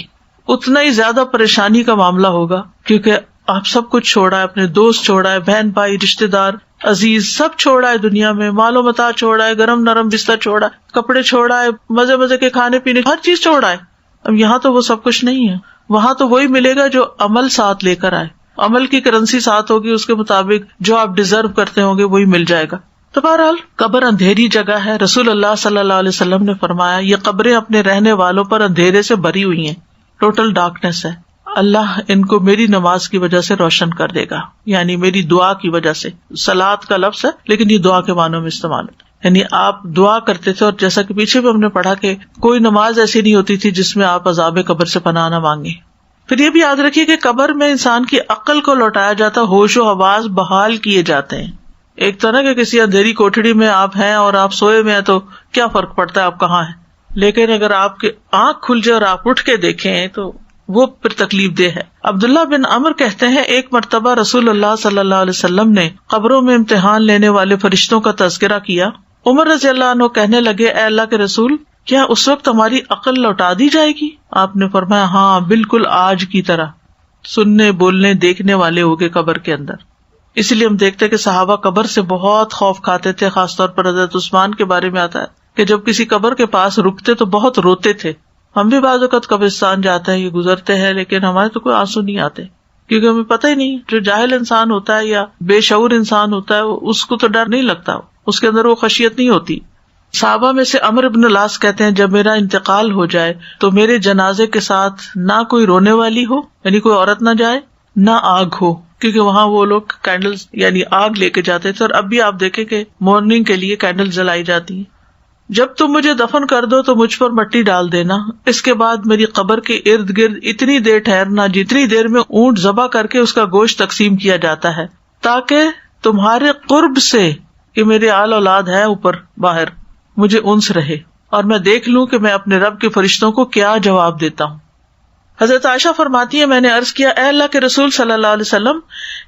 اتنا ہی زیادہ پریشانی کا معاملہ ہوگا، کیونکہ آپ سب کچھ چھوڑا ہے، اپنے دوست چھوڑا ہے، بہن بھائی رشتے دار عزیز سب چھوڑا ہے دنیا میں، مال و متاع چھوڑا ہے، گرم نرم بستر چھوڑا ہے، کپڑے چھوڑا ہے، مزے مزے کے کھانے پینے ہر چیز چھوڑا ہے. اب یہاں تو وہ سب کچھ نہیں ہے، وہاں تو وہی ملے گا جو عمل ساتھ لے کر آئے، عمل کی کرنسی ساتھ ہوگی، اس کے مطابق جو آپ ڈیزرو کرتے ہوں گے وہی مل جائے گا. تو بہرحال قبر اندھیری جگہ ہے. رسول اللہ صلی اللہ علیہ وسلم نے فرمایا یہ قبریں اپنے رہنے والوں پر اندھیرے سے بھری ہوئی ہیں، ٹوٹل ڈارکنیس ہے. اللہ ان کو میری نماز کی وجہ سے روشن کر دے گا، یعنی میری دعا کی وجہ سے. صلاۃ کا لفظ ہے لیکن یہ دعا کے معنوں میں استعمال ہے، یعنی آپ دعا کرتے تھے. اور جیسا کہ پیچھے بھی ہم نے پڑھا کہ کوئی نماز ایسی نہیں ہوتی تھی جس میں آپ عذاب قبر سے پناہ نہ مانگے. پھر یہ بھی یاد رکھیے کہ قبر میں انسان کی عقل کو لوٹایا جاتا، ہوش و حواس بحال کیے جاتے ہیں. ایک تو نا کہ کسی اندھیری کوٹڑی میں آپ ہیں اور آپ سوئے ہوئے ہیں تو کیا فرق پڑتا ہے آپ کہاں ہیں، لیکن اگر آپ کی آنکھ کھل جائے اور آپ اٹھ کے دیکھیں تو وہ پھر تکلیف دہ ہے. عبداللہ بن عمر کہتے ہیں ایک مرتبہ رسول اللہ صلی اللہ علیہ وسلم نے قبروں میں امتحان لینے والے فرشتوں کا تذکرہ کیا. عمر رضی اللہ عنہ کہنے لگے اے اللہ کے رسول، کیا اس وقت ہماری عقل لوٹا دی جائے گی؟ آپ نے فرمایا ہاں بالکل آج کی طرح سننے بولنے دیکھنے والے ہوگے قبر کے اندر. اسی لیے ہم دیکھتے کہ صحابہ قبر سے بہت خوف کھاتے تھے. خاص طور پر حضرت عثمان کے بارے میں آتا ہے کہ جب کسی قبر کے پاس رکتے تو بہت روتے تھے. ہم بھی بعض اوقات قبرستان جاتے ہیں، یہ گزرتے ہیں، لیکن ہمارے تو کوئی آنسو نہیں آتے، کیونکہ ہمیں پتہ ہی نہیں. جو جاہل انسان ہوتا ہے یا بے شعور انسان ہوتا ہے اس کو تو ڈر نہیں لگتا، اس کے اندر وہ خشیت نہیں ہوتی. صحابہ میں سے عمرو بن العاص کہتے ہیں جب میرا انتقال ہو جائے تو میرے جنازے کے ساتھ نہ کوئی رونے والی ہو، یعنی کوئی عورت نہ جائے، نہ آگ ہو، کیونکہ وہاں وہ لوگ کینڈل یعنی آگ لے کے جاتے تھے. اور اب بھی آپ دیکھیں کہ مارننگ کے لیے کینڈل جلائی جاتی ہیں. جب تم مجھے دفن کر دو تو مجھ پر مٹی ڈال دینا، اس کے بعد میری قبر کے ارد گرد اتنی دیر ٹھہرنا جتنی دیر میں اونٹ ذبح کر کے اس کا گوشت تقسیم کیا جاتا ہے، تاکہ تمہارے قرب سے کہ میرے آل اولاد ہے اوپر باہر مجھے انس رہے اور میں دیکھ لوں کہ میں اپنے رب کے فرشتوں کو کیا جواب دیتا ہوں. حضرت عائشہ فرماتی ہے میں نے عرض کیا اے اللہ کے رسول صلی اللہ علیہ وسلم،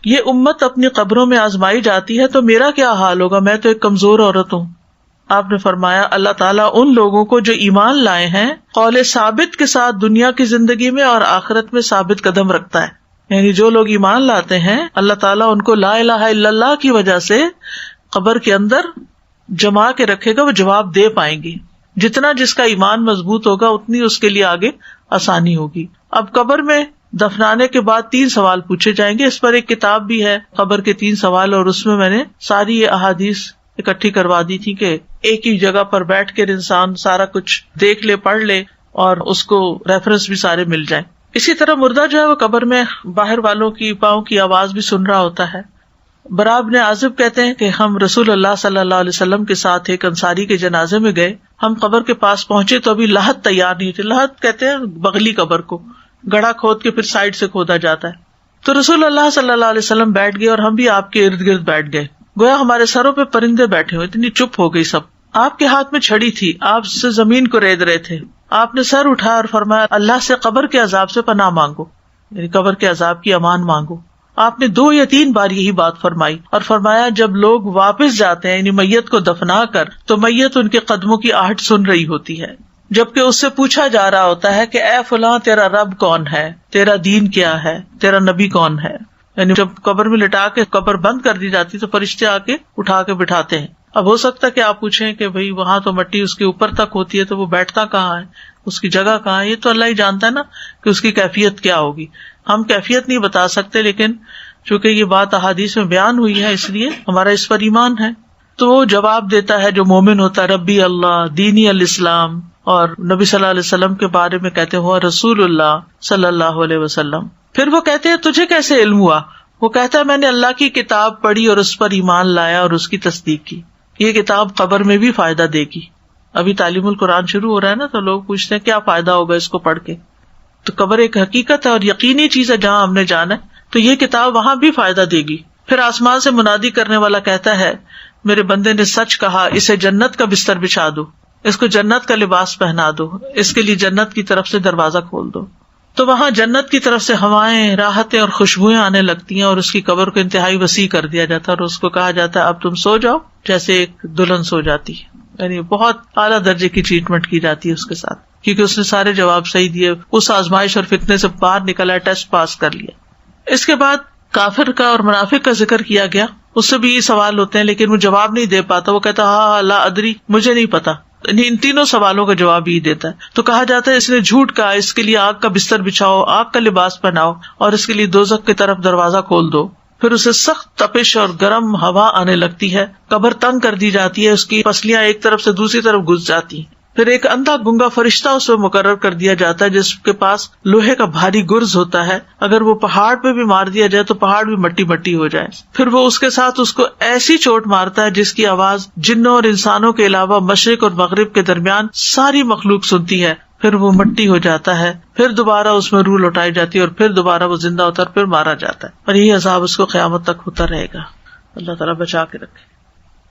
یہ امت اپنی قبروں میں آزمائی جاتی ہے تو میرا کیا حال ہوگا، میں تو ایک کمزور عورت ہوں. آپ نے فرمایا اللہ تعالیٰ ان لوگوں کو جو ایمان لائے ہیں قول ثابت کے ساتھ دنیا کی زندگی میں اور آخرت میں ثابت قدم رکھتا ہے. یعنی جو لوگ ایمان لاتے ہیں اللہ تعالیٰ ان کو لا الہ الا اللہ کی وجہ سے قبر کے اندر جما کے رکھے گا، وہ جواب دے پائیں گے. جتنا جس کا ایمان مضبوط ہوگا اتنی اس کے لیے آگے آسانی ہوگی. اب قبر میں دفنانے کے بعد 3 سوال پوچھے جائیں گے. اس پر ایک کتاب بھی ہے قبر کے 3 سوال، اور اس میں میں نے ساری یہ احادیث اکٹھی کروا دی تھی کہ ایک ہی جگہ پر بیٹھ کر انسان سارا کچھ دیکھ لے، پڑھ لے اور اس کو ریفرنس بھی سارے مل جائیں. اسی طرح مردہ جو ہے وہ قبر میں باہر والوں کی پاؤں کی آواز بھی سن رہا ہوتا ہے. برا بن عازب کہتے ہیں کہ ہم رسول اللہ صلی اللہ علیہ وسلم کے ساتھ ایک انصاری کے جنازے میں گئے. ہم قبر کے پاس پہنچے تو ابھی لحد تیار نہیں تھی. لحد کہتے ہیں بغلی قبر کو، گڑھا کھود کے پھر سائڈ سے کھودا جاتا ہے. تو رسول اللہ صلی اللہ علیہ وسلم بیٹھ گئے اور ہم بھی آپ کے ارد گرد بیٹھ گئے. گویا ہمارے سروں پہ پرندے بیٹھے ہوئے، اتنی چپ ہو گئی سب. آپ کے ہاتھ میں چھڑی تھی، آپ سے زمین کو رید رہے تھے. آپ نے سر اٹھایا اور فرمایا اللہ سے قبر کے عذاب سے پناہ مانگو، یعنی قبر کے عذاب کی امان مانگو. آپ نے 2 یا 3 بار یہی بات فرمائی اور فرمایا جب لوگ واپس جاتے ہیں یعنی میت کو دفنا کر تو میت ان کے قدموں کی آہٹ سن رہی ہوتی ہے، جبکہ اس سے پوچھا جا رہا ہوتا ہے کہ اے فلاں تیرا رب کون ہے، تیرا دین کیا ہے، تیرا نبی کون ہے. یعنی جب قبر میں لٹا کے قبر بند کر دی جاتی تو فرشتے آ کے اٹھا کے بٹھاتے ہیں. اب ہو سکتا ہے کہ آپ پوچھیں کہ بھئی وہاں تو مٹی اس کے اوپر تک ہوتی ہے تو وہ بیٹھتا کہاں ہے، اس کی جگہ کہاں ہے. یہ تو اللہ ہی جانتا ہے نا کہ اس کی کیفیت کیا ہوگی. ہم کیفیت نہیں بتا سکتے، لیکن چونکہ یہ بات احادیث میں بیان ہوئی ہے اس لیے ہمارا اس پر ایمان ہے. تو وہ جواب دیتا ہے جو مومن ہوتا ہے ربی اللہ دینی الاسلام، اور نبی صلی اللہ علیہ وسلم کے بارے میں کہتے ہوا رسول اللہ صلی اللہ علیہ وسلم. پھر وہ کہتے ہیں تجھے کیسے علم ہوا؟ وہ کہتا ہے میں نے اللہ کی کتاب پڑھی اور اس پر ایمان لایا اور اس کی تصدیق کی. یہ کتاب قبر میں بھی فائدہ دے گی. ابھی تعلیم القرآن شروع ہو رہا ہے نا، تو لوگ پوچھتے ہیں کیا فائدہ ہوگا اس کو پڑھ کے. تو قبر ایک حقیقت ہے اور یقینی چیز ہے جہاں ہم نے جانا ہے، تو یہ کتاب وہاں بھی فائدہ دے گی. پھر آسمان سے منادی کرنے والا کہتا ہے میرے بندے نے سچ کہا، اسے جنت کا بستر بچھا دو، اس کو جنت کا لباس پہنا دو، اس کے لیے جنت کی طرف سے دروازہ کھول دو. تو وہاں جنت کی طرف سے ہوائیں، راحتیں اور خوشبوئیں آنے لگتی ہیں اور اس کی قبر کو انتہائی وسیع کر دیا جاتا ہے اور اس کو کہا جاتا ہے اب تم سو جاؤ جیسے ایک دلہن سو جاتی ہے. یعنی بہت اعلیٰ درجے کی ٹریٹمنٹ کی جاتی ہے اس کے ساتھ. کیونکہ اس نے سارے جواب صحیح دیے، اس آزمائش اور فتنے سے باہر نکلا، ٹیسٹ پاس کر لیا۔ اس کے بعد کافر کا اور منافق کا ذکر کیا گیا، اس سے بھی یہ سوال ہوتے ہیں لیکن وہ جواب نہیں دے پاتا، وہ کہتا ہاں لا ادری، مجھے نہیں پتا، ان تینوں سوالوں کا جواب ہی دیتا ہے۔ تو کہا جاتا ہے اس نے جھوٹ کہا، اس کے لیے آگ کا بستر بچھاؤ، آگ کا لباس پہناؤ اور اس کے لیے دوزخ کی طرف دروازہ کھول دو۔ پھر اسے سخت تپش اور گرم ہوا آنے لگتی ہے، قبر تنگ کر دی جاتی ہے، اس کی پسلیاں ایک طرف سے دوسری طرف گھس جاتی ہیں۔ پھر ایک اندھا گنگا فرشتہ اس میں مقرر کر دیا جاتا ہے جس کے پاس لوہے کا بھاری گرز ہوتا ہے، اگر وہ پہاڑ پہ بھی مار دیا جائے تو پہاڑ بھی مٹی مٹی ہو جائے۔ پھر وہ اس کے ساتھ اس کو ایسی چوٹ مارتا ہے جس کی آواز جنوں اور انسانوں کے علاوہ مشرق اور مغرب کے درمیان ساری مخلوق سنتی ہے۔ پھر وہ مٹی ہو جاتا ہے، پھر دوبارہ اس میں روح لوٹائی جاتی ہے اور پھر دوبارہ وہ زندہ ہوتا ہے اور پھر مارا جاتا ہے، اور یہی عذاب اس کو قیامت تک ہوتا رہے گا۔ اللہ تعالیٰ بچا کے رکھے۔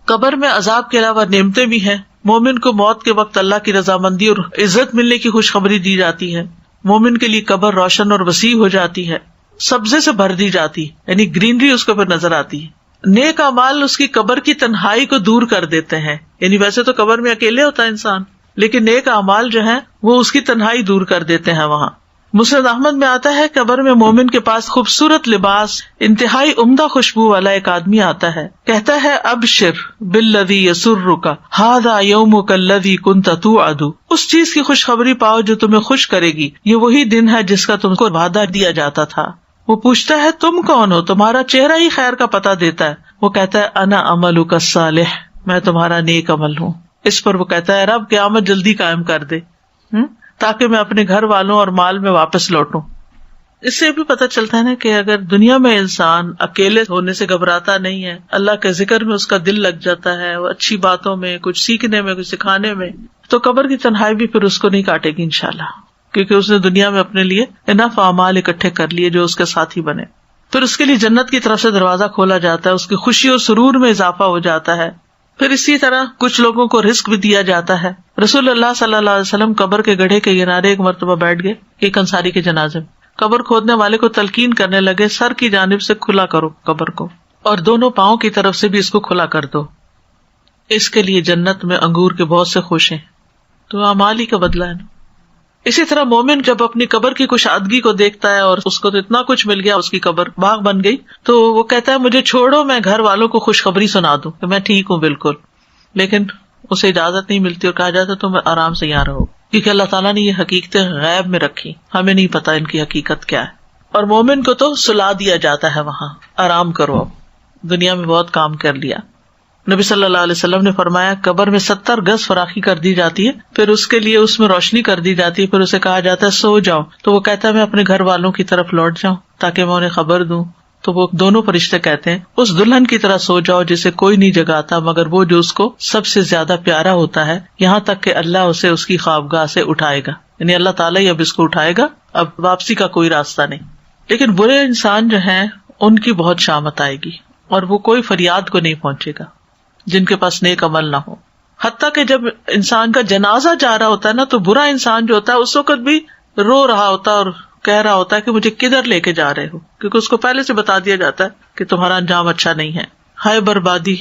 قبر میں عذاب کے علاوہ نعمتیں بھی ہیں۔ مومن کو موت کے وقت اللہ کی رضامندی اور عزت ملنے کی خوشخبری دی جاتی ہے۔ مومن کے لیے قبر روشن اور وسیع ہو جاتی ہے، سبزے سے بھر دی جاتی، یعنی گرینری اس کو پھر نظر آتی ہے۔ نیک اعمال اس کی قبر کی تنہائی کو دور کر دیتے ہیں، یعنی ویسے تو قبر میں اکیلے ہوتا ہے انسان، لیکن نیک اعمال جو ہیں وہ اس کی تنہائی دور کر دیتے ہیں وہاں۔ مسند احمد میں آتا ہے قبر میں مومن کے پاس خوبصورت لباس، انتہائی عمدہ خوشبو والا ایک آدمی آتا ہے، کہتا ہے ابشر بالذی یسرک ھذا یومک الذی کنت توعد، اس چیز کی خوشخبری پاؤ جو تمہیں خوش کرے گی، یہ وہی دن ہے جس کا تم کو وعدہ دیا جاتا تھا۔ وہ پوچھتا ہے تم کون ہو، تمہارا چہرہ ہی خیر کا پتہ دیتا ہے۔ وہ کہتا ہے انا عملک الصالح، میں تمہارا نیک عمل ہوں۔ اس پر وہ کہتا ہے رب قیامت جلدی قائم کر دے تاکہ میں اپنے گھر والوں اور مال میں واپس لوٹوں۔ اس سے بھی پتہ چلتا ہے نا کہ اگر دنیا میں انسان اکیلے ہونے سے گھبراتا نہیں ہے، اللہ کے ذکر میں اس کا دل لگ جاتا ہے، وہ اچھی باتوں میں، کچھ سیکھنے میں، کچھ سکھانے میں، تو قبر کی تنہائی بھی پھر اس کو نہیں کاٹے گی انشاءاللہ، کیونکہ اس نے دنیا میں اپنے لیے انف اعمال اکٹھے کر لیے جو اس کے ساتھی بنے۔ پھر اس کے لیے جنت کی طرف سے دروازہ کھولا جاتا ہے، اس کی خوشی اور سرور میں اضافہ ہو جاتا ہے۔ پھر اسی طرح کچھ لوگوں کو رزق بھی دیا جاتا ہے۔ رسول اللہ صلی اللہ علیہ وسلم قبر کے گڑھے کے کنارے ایک مرتبہ بیٹھ گئے ایک انصاری کے جنازے میں، قبر کھودنے والے کو تلقین کرنے لگے سر کی جانب سے کھلا کرو قبر کو، اور دونوں پاؤں کی طرف سے بھی اس کو کھلا کر دو، اس کے لیے جنت میں انگور کے بہت سے خوشے، تو اعمال ہی کا بدلہ ہے نا۔ اسی طرح مومن جب اپنی قبر کی کشادگی کو دیکھتا ہے اور اس کو تو اتنا کچھ مل گیا، اس کی قبر باغ بن گئی، تو وہ کہتا ہے مجھے چھوڑو، میں گھر والوں کو خوشخبری سنا دوں کہ میں ٹھیک ہوں بالکل، لیکن اسے اجازت نہیں ملتی اور کہا جاتا ہے تم آرام سے یہاں رہو، کیونکہ اللہ تعالیٰ نے یہ حقیقتیں غیب میں رکھی، ہمیں نہیں پتا ان کی حقیقت کیا ہے۔ اور مومن کو تو سلا دیا جاتا ہے وہاں، آرام کرو، اب دنیا میں بہت کام کر لیا۔ نبی صلی اللہ علیہ وسلم نے فرمایا قبر میں 70 گز فراخی کر دی جاتی ہے، پھر اس کے لیے اس میں روشنی کر دی جاتی ہے، پھر اسے کہا جاتا ہے سو جاؤ، تو وہ کہتا ہے میں اپنے گھر والوں کی طرف لوٹ جاؤں تاکہ میں انہیں خبر دوں، تو وہ دونوں فرشتے کہتے ہیں اس دلہن کی طرح سو جاؤ جسے کوئی نہیں جگاتا مگر وہ جو اس کو سب سے زیادہ پیارا ہوتا ہے، یہاں تک کہ اللہ اسے اس کی خوابگاہ سے اٹھائے گا، یعنی اللہ تعالیٰ ہی اب اس کو اٹھائے گا، اب واپسی کا کوئی راستہ نہیں۔ لیکن برے انسان جو ہیں ان کی بہت شامت آئے گی اور وہ کوئی فریاد کو نہیں پہنچے گا جن کے پاس نیک عمل نہ ہو۔ حتیٰ کہ جب انسان کا جنازہ جا رہا ہوتا ہے نا، تو برا انسان جو ہوتا ہے اس وقت بھی رو رہا ہوتا ہے اور کہہ رہا ہوتا ہے کہ مجھے کدھر لے کے جا رہے ہو، کیونکہ اس کو پہلے سے بتا دیا جاتا ہے کہ تمہارا انجام اچھا نہیں ہے، ہائے بربادی،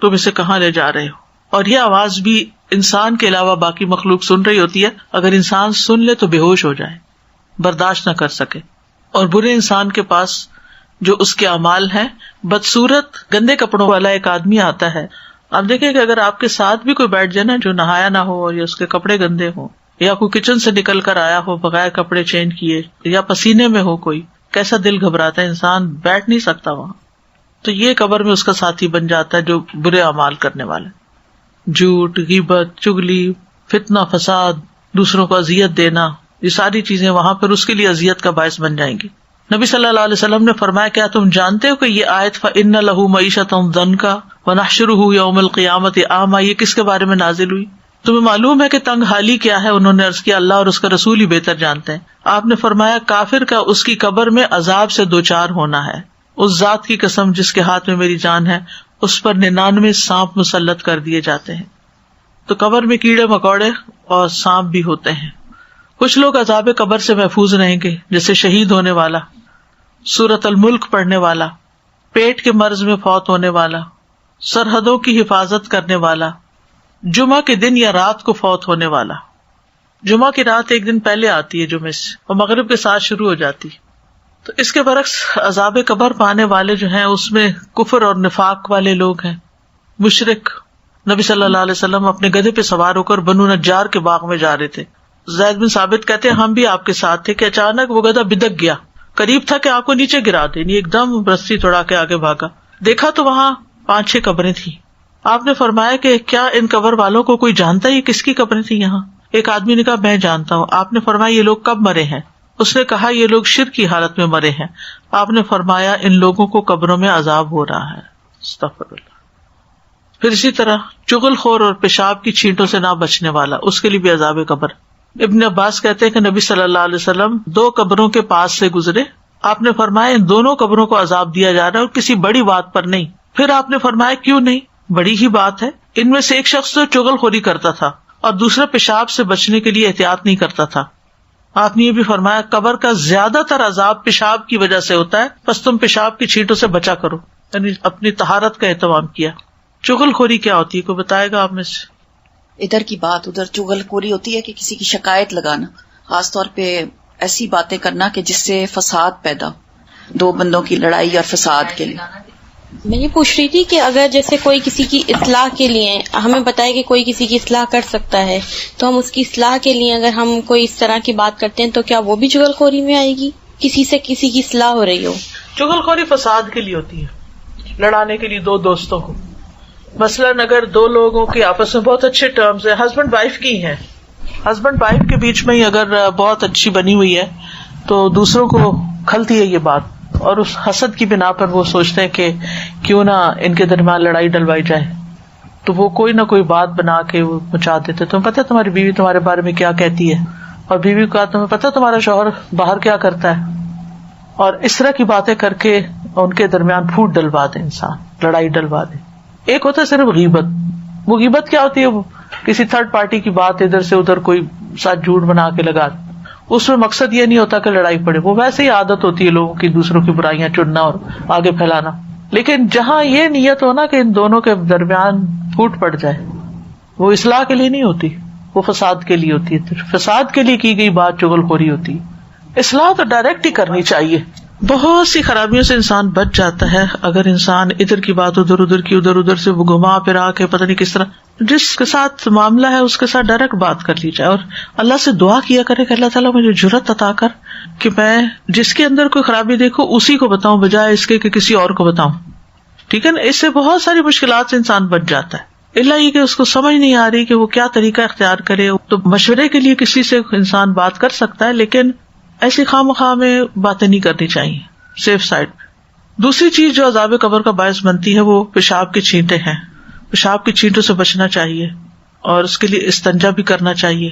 تم اسے کہاں لے جا رہے ہو۔ اور یہ آواز بھی انسان کے علاوہ باقی مخلوق سن رہی ہوتی ہے، اگر انسان سن لے تو بے ہوش ہو جائے، برداشت نہ کر سکے۔ اور برے انسان کے پاس جو اس کے اعمال ہیں، بدصورت گندے کپڑوں والا ایک آدمی آتا ہے۔ آپ دیکھیں کہ اگر آپ کے ساتھ بھی کوئی بیٹھ جائے نا جو نہایا نہ ہو یا اس کے کپڑے گندے ہوں، یا کوئی کچن سے نکل کر آیا ہو بغیر کپڑے چینج کیے، یا پسینے میں ہو کوئی، کیسا دل گھبراتا ہے، انسان بیٹھ نہیں سکتا وہاں۔ تو یہ قبر میں اس کا ساتھی بن جاتا ہے جو برے اعمال کرنے والا، جھوٹ، غیبت، چگلی، فتنہ فساد، دوسروں کو اذیت دینا، یہ ساری چیزیں وہاں پھر اس کے لیے اذیت کا باعث بن جائیں گی۔ نبی صلی اللہ علیہ وسلم نے فرمایا کیا تم جانتے ہو کہ یہ آیت فَإِنَّ لَهُ مَعِيشَةً ضَنْكَ وَنَحْشُرُهُ يَوْمَ الْقِيَامَةِ أَعْمَىٰ، یہ کس کے بارے میں نازل ہوئی؟ تمہیں معلوم ہے کہ تنگ حالی کیا ہے؟ انہوں نے عرض کیا اللہ اور اس کا رسول ہی بہتر جانتے ہیں۔ آپ نے فرمایا کافر کا اس کی قبر میں عذاب سے دوچار ہونا ہے، اس ذات کی قسم جس کے ہاتھ میں میری جان ہے، اس پر 99 سانپ مسلط کر دیے جاتے ہیں۔ تو قبر میں کیڑے مکوڑے اور سانپ بھی ہوتے ہیں۔ کچھ لوگ عذاب قبر سے محفوظ رہیں گے، جیسے شہید ہونے والا، سورۃ الملک پڑھنے والا، پیٹ کے مرض میں فوت ہونے والا، سرحدوں کی حفاظت کرنے والا، جمعہ کے دن یا رات کو فوت ہونے والا، جمعہ کی رات ایک دن پہلے آتی ہے جمعے سے اور مغرب کے ساتھ شروع ہو جاتی. تو اس کے برعکس عذاب قبر پانے والے جو ہیں اس میں کفر اور نفاق والے لوگ ہیں، مشرک. نبی صلی اللہ علیہ وسلم اپنے گدھے پہ سوار ہو کر بنو نجار کے باغ میں جا رہے تھے. زید بن ثابت کہتے ہیں ہم بھی آپ کے ساتھ تھے کہ اچانک وہ گدھا بدک گیا، قریب تھا کہ آپ کو نیچے گرا دے، ایک دم رسی توڑا کے آگے بھاگا. دیکھا تو وہاں 5-6 قبریں تھیں. آپ نے فرمایا کہ کیا ان قبر والوں کو کوئی جانتا ہے یہ کس کی قبریں تھیں یہاں؟ ایک آدمی نے کہا میں جانتا ہوں. آپ نے فرمایا یہ لوگ کب مرے ہیں؟ اس نے کہا یہ لوگ شرک کی حالت میں مرے ہیں. آپ نے فرمایا ان لوگوں کو قبروں میں عذاب ہو رہا ہے. استغفر اللہ. پھر اسی طرح چغل خور اور پیشاب کی چھینٹوں سے نہ بچنے والا، اس کے لیے بھی عذاب قبر. ابن عباس کہتے ہیں کہ نبی صلی اللہ علیہ وسلم 2 قبروں کے پاس سے گزرے. آپ نے فرمایا ان دونوں قبروں کو عذاب دیا جا رہا ہے اور کسی بڑی بات پر نہیں. پھر آپ نے فرمایا کیوں نہیں؟ بڑی ہی بات ہے. ان میں سے ایک شخص تو چغل خوری کرتا تھا اور دوسرا پیشاب سے بچنے کے لیے احتیاط نہیں کرتا تھا. آپ نے یہ بھی فرمایا قبر کا زیادہ تر عذاب پیشاب کی وجہ سے ہوتا ہے، بس تم پیشاب کی چھینٹوں سے بچا کرو، یعنی اپنی طہارت کا اہتمام کیا. چغل خوری کیا ہوتی ہے، کوئی بتائے گا آپ میں سے؟ ادھر کی بات ادھر. چغل خوری ہوتی ہے کہ کسی کی شکایت لگانا، خاص طور پہ ایسی باتیں کرنا کہ جس سے فساد پیدا ہو، 2 بندوں کی لڑائی اور فساد کے لیے. میں یہ پوچھ رہی تھی کہ اگر جیسے کوئی کسی کی اصلاح کے لیے ہمیں بتائے کہ کوئی کسی کی اصلاح کر سکتا ہے، تو ہم اس کی اصلاح کے لیے اگر ہم کوئی اس طرح کی بات کرتے ہیں تو کیا وہ بھی چغل خوری میں آئے گی؟ کسی سے کسی کی اصلاح ہو رہی ہو. چغل خوری فساد کے لیے ہوتی ہے، لڑانے کے لیے 2 دوستوں کو. مثلاً اگر 2 لوگوں کے آپس میں بہت اچھے ٹرمز ہیں، ہسبینڈ وائف کی ہیں، ہسبینڈ وائف کے بیچ میں ہی اگر بہت اچھی بنی ہوئی ہے تو دوسروں کو کھلتی ہے یہ بات، اور اس حسد کی بنا پر وہ سوچتے ہیں کہ کیوں نہ ان کے درمیان لڑائی ڈلوائی جائے، تو وہ کوئی نہ کوئی بات بنا کے وہ مچا دیتے. تمہیں پتہ تمہاری بیوی تمہارے بارے میں کیا کہتی ہے، اور بیوی کو تمہیں پتہ تمہارا شوہر باہر کیا کرتا ہے، اور اس طرح کی باتیں کر کے ان کے درمیان پھوٹ ڈلوا دے، انسان لڑائی ڈلوا دے. ایک ہوتا ہے صرف غیبت. وہ غیبت کیا ہوتی ہے؟ وہ کسی تھرڈ پارٹی کی بات ادھر سے ادھر کوئی ساتھ جھوٹ بنا کے لگا، اس میں مقصد یہ نہیں ہوتا کہ لڑائی پڑے، وہ ویسے ہی عادت ہوتی ہے لوگوں کی دوسروں کی برائیاں چننا اور آگے پھیلانا. لیکن جہاں یہ نیت ہو نا کہ ان دونوں کے درمیان پھوٹ پڑ جائے، وہ اصلاح کے لیے نہیں ہوتی، وہ فساد کے لیے ہوتی ہے. فساد کے لیے کی گئی بات چغل خوری ہوتی ہے. اصلاح تو ڈائریکٹ ہی کرنی چاہیے. بہت سی خرابیوں سے انسان بچ جاتا ہے اگر انسان ادھر کی بات ادھر کی ادھر سے وہ گھما پھرا کے پتہ نہیں کس طرح جس کے ساتھ معاملہ ہے اس کے ساتھ ڈائریکٹ بات کر لی جائے، اور اللہ سے دعا کیا کرے کہ اللہ تعالیٰ مجھے جرأت عطا کر کہ میں جس کے اندر کوئی خرابی دیکھوں اسی کو بتاؤں بجائے اس کے کہ کسی اور کو بتاؤں. ٹھیک ہے نا؟ اس سے بہت ساری مشکلات سے انسان بچ جاتا ہے. اللہ یہ کہ اس کو سمجھ نہیں آ رہی کہ وہ کیا طریقہ اختیار کرے. تو مشورے کے لیے کسی سے انسان بات کر سکتا ہے، لیکن ایسی خواہ مخواہ میں باتیں نہیں کرنی چاہیے، سیف سائڈ. دوسری چیز جو عذاب قبر کا باعث بنتی ہے وہ پیشاب کی چھینٹیں ہیں. پیشاب کی چھینٹوں سے بچنا چاہیے، اور اس کے لیے استنجا بھی کرنا چاہیے،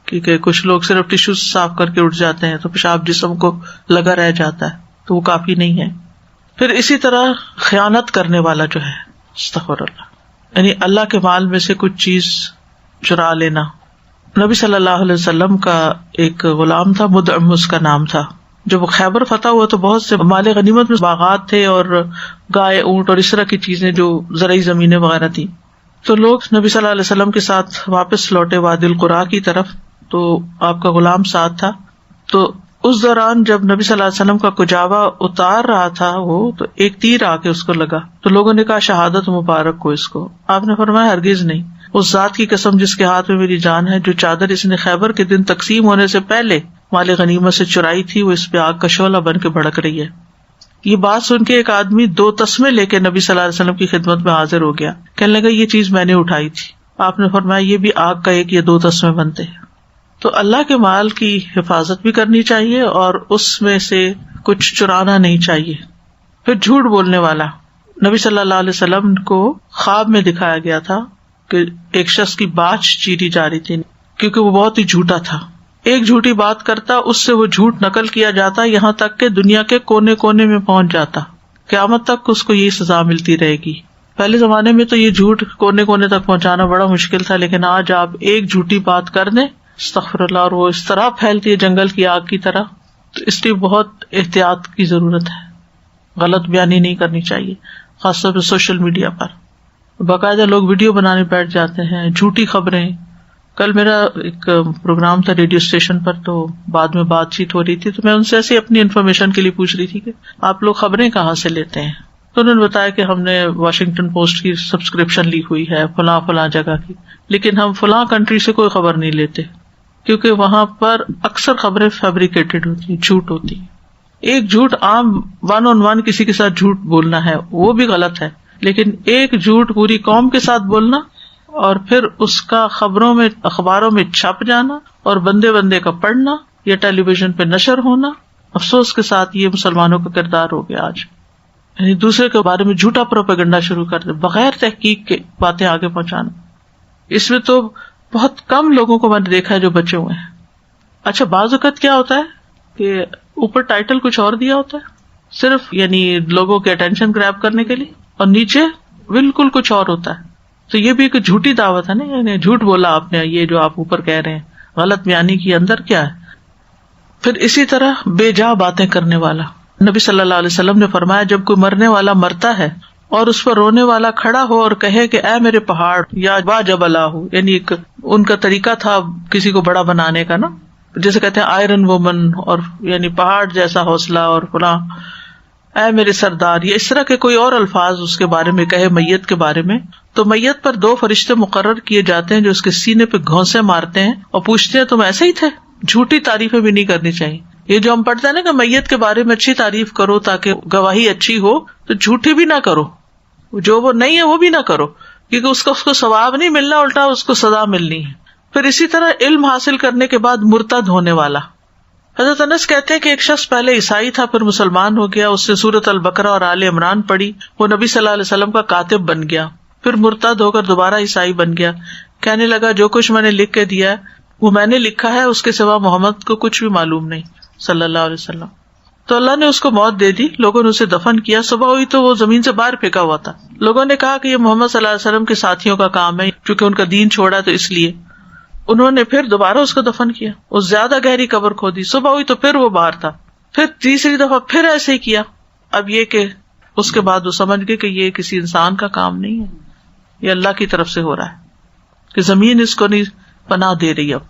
کیونکہ کچھ لوگ صرف ٹشو صاف کر کے اٹھ جاتے ہیں تو پیشاب جسم کو لگا رہ جاتا ہے، تو وہ کافی نہیں ہے. پھر اسی طرح خیانت کرنے والا جو ہے، استغفر اللہ، یعنی اللہ کے مال میں سے کچھ چیز چرا لینا. نبی صلی اللہ علیہ وسلم کا ایک غلام تھا، مدعم اس کا نام تھا. جب خیبر فتح ہوا تو بہت سے مال غنیمت میں باغات تھے اور گائے، اونٹ اور اس طرح کی چیزیں جو زرعی زمینیں وغیرہ تھی. تو لوگ نبی صلی اللہ علیہ وسلم کے ساتھ واپس لوٹے وادی القریٰ کی طرف، تو آپ کا غلام ساتھ تھا. تو اس دوران جب نبی صلی اللہ علیہ وسلم کا کجاوا اتار رہا تھا وہ، تو ایک تیر آ کے اس کو لگا. تو لوگوں نے کہا شہادت مبارک ہو اس کو. آپ نے فرمایا ہرگز نہیں، اس ذات کی قسم جس کے ہاتھ میں میری جان ہے، جو چادر اس نے خیبر کے دن تقسیم ہونے سے پہلے مال غنیمت سے چرائی تھی وہ اس پہ آگ کا شعلہ بن کے بھڑک رہی ہے. یہ بات سن کے ایک آدمی 2 تسمے لے کے نبی صلی اللہ علیہ وسلم کی خدمت میں حاضر ہو گیا. کہنے لگا یہ چیز میں نے اٹھائی تھی. آپ نے فرمایا یہ بھی آگ کا 1 یا 2 تسمے بنتے ہیں. تو اللہ کے مال کی حفاظت بھی کرنی چاہیے اور اس میں سے کچھ چرانا نہیں چاہیے. پھر جھوٹ بولنے والا، نبی صلی اللہ علیہ وسلم کو خواب میں دکھایا گیا تھا کہ ایک شخص کی باچھ چیری جا رہی تھی، کیونکہ وہ بہت ہی جھوٹا تھا. ایک جھوٹی بات کرتا، اس سے وہ جھوٹ نقل کیا جاتا، یہاں تک کہ دنیا کے کونے کونے میں پہنچ جاتا. قیامت تک اس کو یہ سزا ملتی رہے گی. پہلے زمانے میں تو یہ جھوٹ کونے کونے تک پہنچانا بڑا مشکل تھا، لیکن آج آپ ایک جھوٹی بات کر دیں، استغفر اللہ، اور وہ اس طرح پھیلتی ہے جنگل کی آگ کی طرح. تو اس لیے بہت احتیاط کی ضرورت ہے. غلط بیانی نہیں کرنی چاہیے، خاص طور پہ سوشل میڈیا پر. باقاعدہ لوگ ویڈیو بنانے بیٹھ جاتے ہیں، جھوٹی خبریں کل میرا ایک پروگرام تھا ریڈیو اسٹیشن پر، تو بعد میں بات چیت ہو رہی تھی، تو میں ان سے ایسے اپنی انفارمیشن کے لیے پوچھ رہی تھی کہ آپ لوگ خبریں کہاں سے لیتے ہیں. تو انہوں نے بتایا کہ ہم نے واشنگٹن پوسٹ کی سبسکرپشن لی ہوئی ہے، فلاں فلاں جگہ کی، لیکن ہم فلاں کنٹری سے کوئی خبر نہیں لیتے، کیونکہ وہاں پر اکثر خبریں فیبریکیٹڈ ہوتی، جھوٹ ہوتی. ایک جھوٹ عام 1 on 1 کسی کے ساتھ جھوٹ بولنا ہے وہ بھی غلط ہے، لیکن ایک جھوٹ پوری قوم کے ساتھ بولنا اور پھر اس کا خبروں میں اخباروں میں چھپ جانا اور بندے بندے کا پڑھنا یا ٹیلی ویژن پہ نشر ہونا، افسوس کے ساتھ یہ مسلمانوں کا کردار ہو گیا آج. یعنی دوسرے کے بارے میں جھوٹا پروپیگنڈا شروع کر دے بغیر تحقیق کے باتیں آگے پہنچانا. اس میں تو بہت کم لوگوں کو میں نے دیکھا ہے جو بچے ہوئے ہیں. اچھا بعض اوقات کیا ہوتا ہے کہ اوپر ٹائٹل کچھ اور دیا ہوتا ہے صرف یعنی لوگوں کے اٹینشن گریب کرنے کے لیے، اور نیچے بالکل کچھ اور ہوتا ہے. تو یہ بھی ایک جھوٹی دعوت ہے نا، یعنی جھوٹ بولا آپ نے، یہ جو آپ اوپر کہہ رہے ہیں غلط بیانی کی اندر کیا ہے. پھر اسی طرح بے جا باتیں کرنے والا. نبی صلی اللہ علیہ وسلم نے فرمایا جب کوئی مرنے والا مرتا ہے اور اس پر رونے والا کھڑا ہو اور کہے کہ اے میرے پہاڑ یا وا جبل ہو، یعنی ایک ان کا طریقہ تھا کسی کو بڑا بنانے کا نا، جیسے کہتے ہیں آئرن وومن، اور یعنی پہاڑ جیسا حوصلہ اور فلاں، اے میرے سردار، یہ اس طرح کے کوئی اور الفاظ اس کے بارے میں کہے میت کے بارے میں، تو میت پر 2 فرشتے مقرر کیے جاتے ہیں جو اس کے سینے پہ گھونسے مارتے ہیں اور پوچھتے ہیں تم ایسے ہی تھے. جھوٹی تعریفیں بھی نہیں کرنی چاہیے. یہ جو ہم پڑھتے ہیں نا کہ میت کے بارے میں اچھی تعریف کرو تاکہ گواہی اچھی ہو، تو جھوٹی بھی نہ کرو، جو وہ نہیں ہے وہ بھی نہ کرو، کیونکہ اس کو ثواب نہیں ملنا، الٹا اس کو سزا ملنی ہے. پھر اسی طرح علم حاصل کرنے کے بعد مرتد ہونے والا. حضرت انس کہتے ہیں کہ ایک شخص پہلے عیسائی تھا پھر مسلمان ہو گیا، اس نے سورۃ البقرہ اور آل عمران پڑھی، وہ نبی صلی اللہ علیہ وسلم کا کاتب بن گیا، پھر مرتد ہو کر دوبارہ عیسائی بن گیا، کہنے لگا جو کچھ میں نے لکھ کے دیا ہے وہ میں نے لکھا ہے، اس کے سوا محمد کو کچھ بھی معلوم نہیں صلی اللہ علیہ وسلم. تو اللہ نے اس کو موت دے دی، لوگوں نے اسے دفن کیا، صبح ہوئی تو وہ زمین سے باہر پھینکا ہوا تھا. لوگوں نے کہا کہ یہ محمد صلی اللہ علیہ وسلم کے ساتھیوں کا کام ہے، چونکہ ان کا دین چھوڑا تو اس لیے. انہوں نے پھر دوبارہ اس کو دفن کیا، اس زیادہ گہری قبر کھودی، صبح ہوئی تو پھر وہ باہر تھا، پھر تیسری دفعہ پھر ایسے ہی کیا. اب یہ کہ اس کے بعد وہ سمجھ گئے کہ یہ کسی انسان کا کام نہیں ہے، یہ اللہ کی طرف سے ہو رہا ہے کہ زمین اس کو نہیں پناہ دے رہی. اب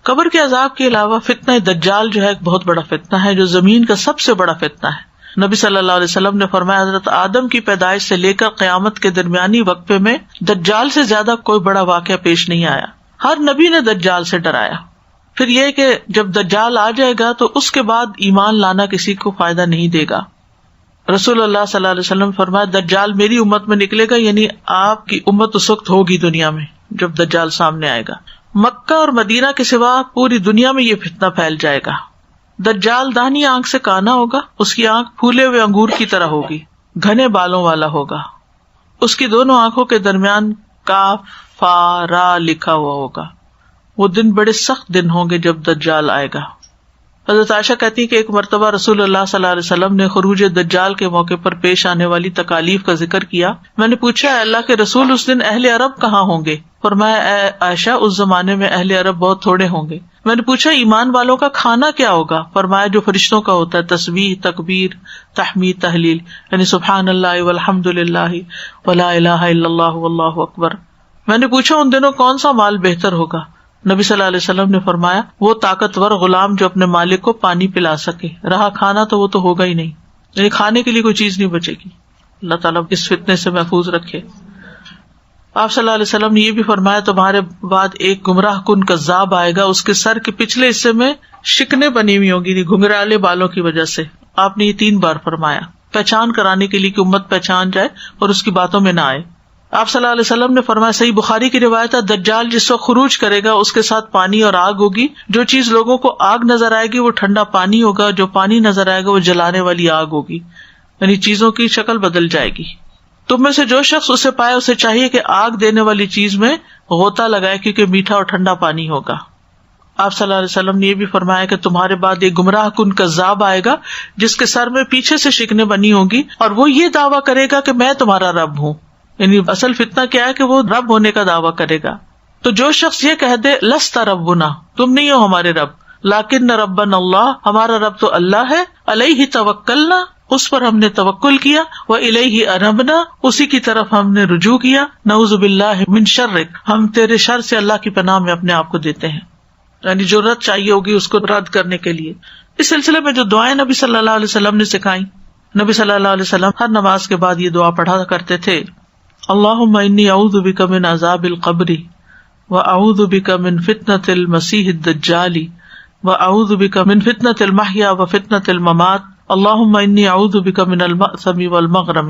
قبر کے عذاب کے علاوہ فتنہ دجال جو ہے ایک بہت بڑا فتنہ ہے جو زمین کا سب سے بڑا فتنہ ہے. نبی صلی اللہ علیہ وسلم نے فرمایا حضرت آدم کی پیدائش سے لے کر قیامت کے درمیانی وقفے میں دجال سے زیادہ کوئی بڑا واقعہ پیش نہیں آیا. ہر نبی نے دجال سے ڈرایا. پھر یہ کہ جب دجال آ جائے گا تو اس کے بعد ایمان لانا کسی کو فائدہ نہیں دے گا. رسول اللہ صلی اللہ علیہ وسلم فرمایا دجال میری امت میں نکلے گا، یعنی آپ کی امت اس وقت ہوگی دنیا میں جب دجال سامنے آئے گا. مکہ اور مدینہ کے سوا پوری دنیا میں یہ فتنہ پھیل جائے گا. دجال داہنی آنکھ سے کانا ہوگا، اس کی آنکھ پھولے ہوئے انگور کی طرح ہوگی، گھنے بالوں والا ہوگا، اس کی دونوں آنکھوں کے درمیان کاف فا را لکھا ہوا ہوگا. وہ دن بڑے سخت دن ہوں گے جب دجال آئے گا. حضرت عائشہ کہتی ہیں کہ ایک مرتبہ رسول اللہ صلی اللہ علیہ وسلم نے خروج دجال کے موقع پر پیش آنے والی تکالیف کا ذکر کیا. میں نے پوچھا اے اللہ کے رسول اس دن اہل عرب کہاں ہوں گے؟ فرمایا اے عائشہ اس زمانے میں اہل عرب بہت تھوڑے ہوں گے. میں نے پوچھا ایمان والوں کا کھانا کیا ہوگا؟ فرمایا جو فرشتوں کا ہوتا ہے، تسبیح، تکبیر، تحمید، تحلیل، یعنی سبحان اللہ والحمد للہ ولا الہ الا اللہ واللہ اکبر. میں نے پوچھا ان دنوں کون سا مال بہتر ہوگا؟ نبی صلی اللہ علیہ وسلم نے فرمایا وہ طاقتور غلام جو اپنے مالک کو پانی پلا سکے. رہا کھانا تو وہ تو ہوگا ہی نہیں، یعنی کھانے کے لیے کوئی چیز نہیں بچے گی. اللہ تعالیٰ اس فتنے سے محفوظ رکھے. آپ صلی اللہ علیہ وسلم نے یہ بھی فرمایا تمہارے بعد ایک گمراہ کن کذاب آئے گا، اس کے سر کے پچھلے حصے میں شکنیں بنی ہوئی ہوں گی گھنگرالے بالوں کی وجہ سے. آپ نے یہ 3 بار فرمایا پہچان کرانے کے لیے کہ امت پہچان جائے اور اس کی باتوں میں نہ آئے. آپ صلی اللہ علیہ وسلم نے فرمایا، صحیح بخاری کی روایت ہے، دجال جس وقت خروج کرے گا اس کے ساتھ پانی اور آگ ہوگی. جو چیز لوگوں کو آگ نظر آئے گی وہ ٹھنڈا پانی ہوگا، جو پانی نظر آئے گا وہ جلانے والی آگ ہوگی، یعنی چیزوں کی شکل بدل جائے گی. تم میں سے جو شخص اسے پائے اسے چاہیے کہ آگ دینے والی چیز میں غوطہ لگائے کیونکہ میٹھا اور ٹھنڈا پانی ہوگا. آپ صلی اللہ علیہ وسلم نے یہ بھی فرمایا کہ تمہارے بعد ایک گمراہ کن کذاب آئے گا جس کے سر میں پیچھے سے شکنیں بنی ہوں گی اور وہ یہ دعویٰ کرے گا کہ میں تمہارا رب ہوں. یعنی اصل فتنہ کیا ہے کہ وہ رب ہونے کا دعویٰ کرے گا. تو جو شخص یہ کہہ دے لست ربنا، تم نہیں ہو ہمارے رب، لیکن ربنا اللہ، ہمارا رب تو اللہ ہے، علیہ توکلنا، اس پر ہم نے توکل کیا، وَإِلَيْهِ أَنَبْنَا، اسی کی طرف ہم نے رجوع کیا، نعوذ باللہ من شرک، ہم تیرے شر سے اللہ کی پناہ میں اپنے آپ کو دیتے ہیں، یعنی جو رد چاہیے ہوگی اس کو رد کرنے کے لیے. اس سلسلے میں جو دعائیں نبی صلی اللہ علیہ وسلم نے سکھائیں، نبی صلی اللہ علیہ وسلم ہر نماز کے بعد یہ دعا پڑھا کرتے تھے، اللہم انی اعوذ بک من عذاب القبر واعوذ بک من فتنۃ المسیح الدجال واعوذ بک من فتنۃ المحیا وفتنۃ الممات اللہم انی اعوذ بک من المأثم والمغرم.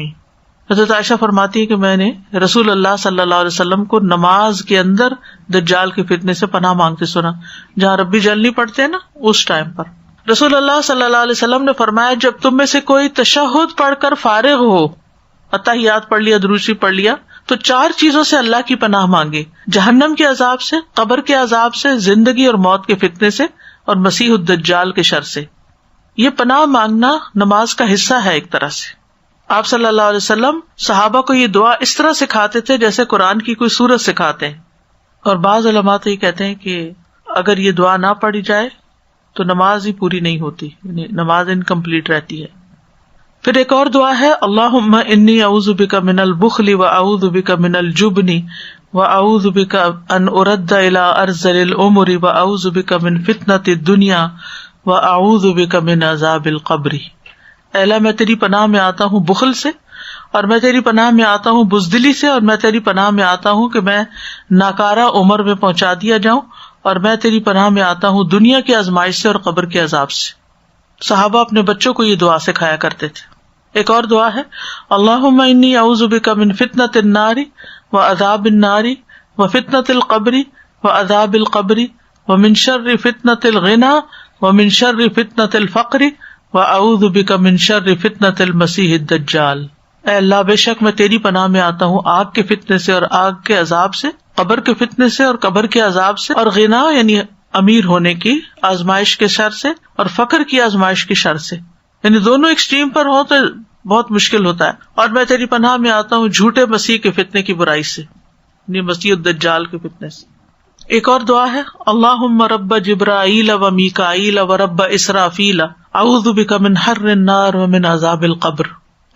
حضرت عائشہ فرماتی ہے کہ میں نے رسول اللہ صلی اللہ علیہ وسلم کو نماز کے اندر دجال کے فتنے سے پناہ مانگتے سنا. جہاں ربی جل نہیں پڑھتے ہیں نا اس ٹائم پر رسول اللہ صلی اللہ علیہ وسلم نے فرمایا جب تم میں سے کوئی تشہد پڑھ کر فارغ ہو، اتحیات پڑھ لیا، درود شریف پڑھ لیا، تو 4 چیزوں سے اللہ کی پناہ مانگے، جہنم کے عذاب سے، قبر کے عذاب سے، زندگی اور موت کے فتنے سے، اور مسیح الدجال کے شر سے. یہ پناہ مانگنا نماز کا حصہ ہے ایک طرح سے. آپ صلی اللہ علیہ وسلم صحابہ کو یہ دعا اس طرح سکھاتے تھے جیسے قرآن کی کوئی سورت سکھاتے ہیں. اور بعض علماء تو یہ کہتے ہیں کہ اگر یہ دعا نہ پڑھی جائے تو نماز ہی پوری نہیں ہوتی، یعنی نماز انکمپلیٹ رہتی ہے. پھر ایک اور دعا ہے، اللہم انی اعوذ بک من البخل واعوذ بک من الجبن واعوذ بک ان ارد الی ارذل الامور واعوذ بک من فتنۃ الدنیا واعوذ بک من عذاب القبر. اے اللہ میں تیری پناہ میں آتا ہوں بخل سے، اور میں تیری پناہ میں آتا ہوں بزدلی سے، اور میں تیری پناہ میں آتا ہوں کہ میں ناکارہ عمر میں پہنچا دیا جاؤں، اور میں تیری پناہ میں آتا ہوں دنیا کی آزمائش سے اور قبر کے عذاب سے. صحابہ اپنے بچوں کو یہ دعا سکھایا کرتے تھے. ایک اور دعا ہے، اللہم انی اعوذ بک من فتنۃ النار وعذاب النار وفتنۃ القبر وعذاب القبر ومن شر فتنۃ الغنی ومن شر فتنۃ الفقر واعوذ بک من شر فتنۃ المسیح الدجال. اے اللہ بے شک میں تیری پناہ میں آتا ہوں آگ کے فتنے سے اور آگ کے عذاب سے، قبر کے فتنے سے اور قبر کے عذاب سے، اور غنا یعنی امیر ہونے کی آزمائش کے شر سے، اور فقر کی آزمائش کی شر سے. یعنی دونوں ایکسٹریم پر ہو تو بہت مشکل ہوتا ہے. اور میں تیری پناہ میں آتا ہوں جھوٹے مسیح کے فتنے کی برائی سے، یعنی مسیح الدجال کے فتنے سے. ایک اور دعا ہے، اللہم رب جبرائیل و میکائیل و رب اسرافیل اعوذ بک من حر النار ومن عذاب القبر.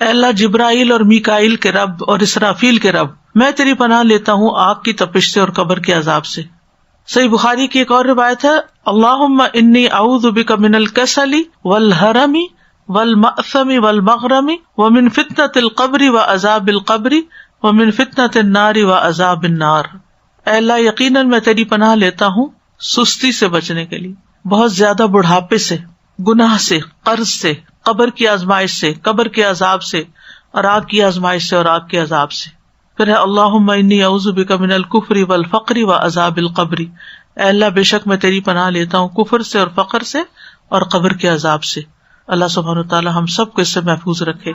اے اللہ جبرائیل اور میکائیل کے رب اور اسرافیل کے رب، میں تیری پناہ لیتا ہوں آگ کی تپش سے اور قبر کے عذاب سے. صحیح بخاری کی ایک اور روایت ہے، اللہم انی اعوذ بک من الکسل والحرم والمأثم والمغرم ومن فتنۃ القبر وعذاب القبر ومن فتنۃ النار وعذاب النار. اے اللہ یقیناً میں تیری پناہ لیتا ہوں سستی سے بچنے کے لیے، بہت زیادہ بڑھاپے سے، گناہ سے، قرض سے، قبر کی آزمائش سے، قبر کے عذاب سے، اور آگ کی آزمائش سے اور آگ کے عذاب سے. پھر ہے اللہم انی اعوذ بک من الکفر والفقر وعذاب القبر. اے اللہ بے شک میں تیری پناہ لیتا ہوں کفر سے اور فقر سے اور قبر کے عذاب سے. اللہ سبحانہ وتعالی ہم سب کو اس سے محفوظ رکھے.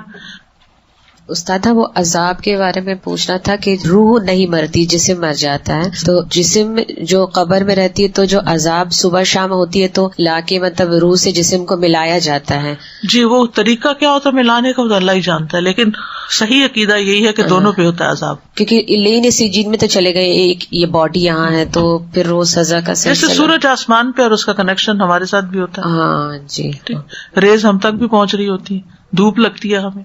استاد وہ عذاب کے بارے میں پوچھنا تھا کہ روح نہیں مرتی، جسم مر جاتا ہے، تو جسم جو قبر میں رہتی ہے تو جو عذاب صبح شام ہوتی ہے تو لا کے مطلب روح سے جسم کو ملایا جاتا ہے. جی وہ طریقہ کیا ہوتا ہے ملانے کا وہ اللہ ہی جانتا ہے، لیکن صحیح عقیدہ یہی ہے کہ دونوں پہ ہوتا ہے عذاب. کیونکہ لین سجین میں تو چلے گئے، ایک یہ باڈی یہاں ہے تو پھر روح سزا کا جیسے سورج آسمان پہ اور اس کا کنیکشن ہمارے ساتھ بھی ہوتا ہے. ہاں جی، ریز ہم تک بھی پہنچ رہی ہوتی ہے، دھوپ لگتی ہے ہمیں.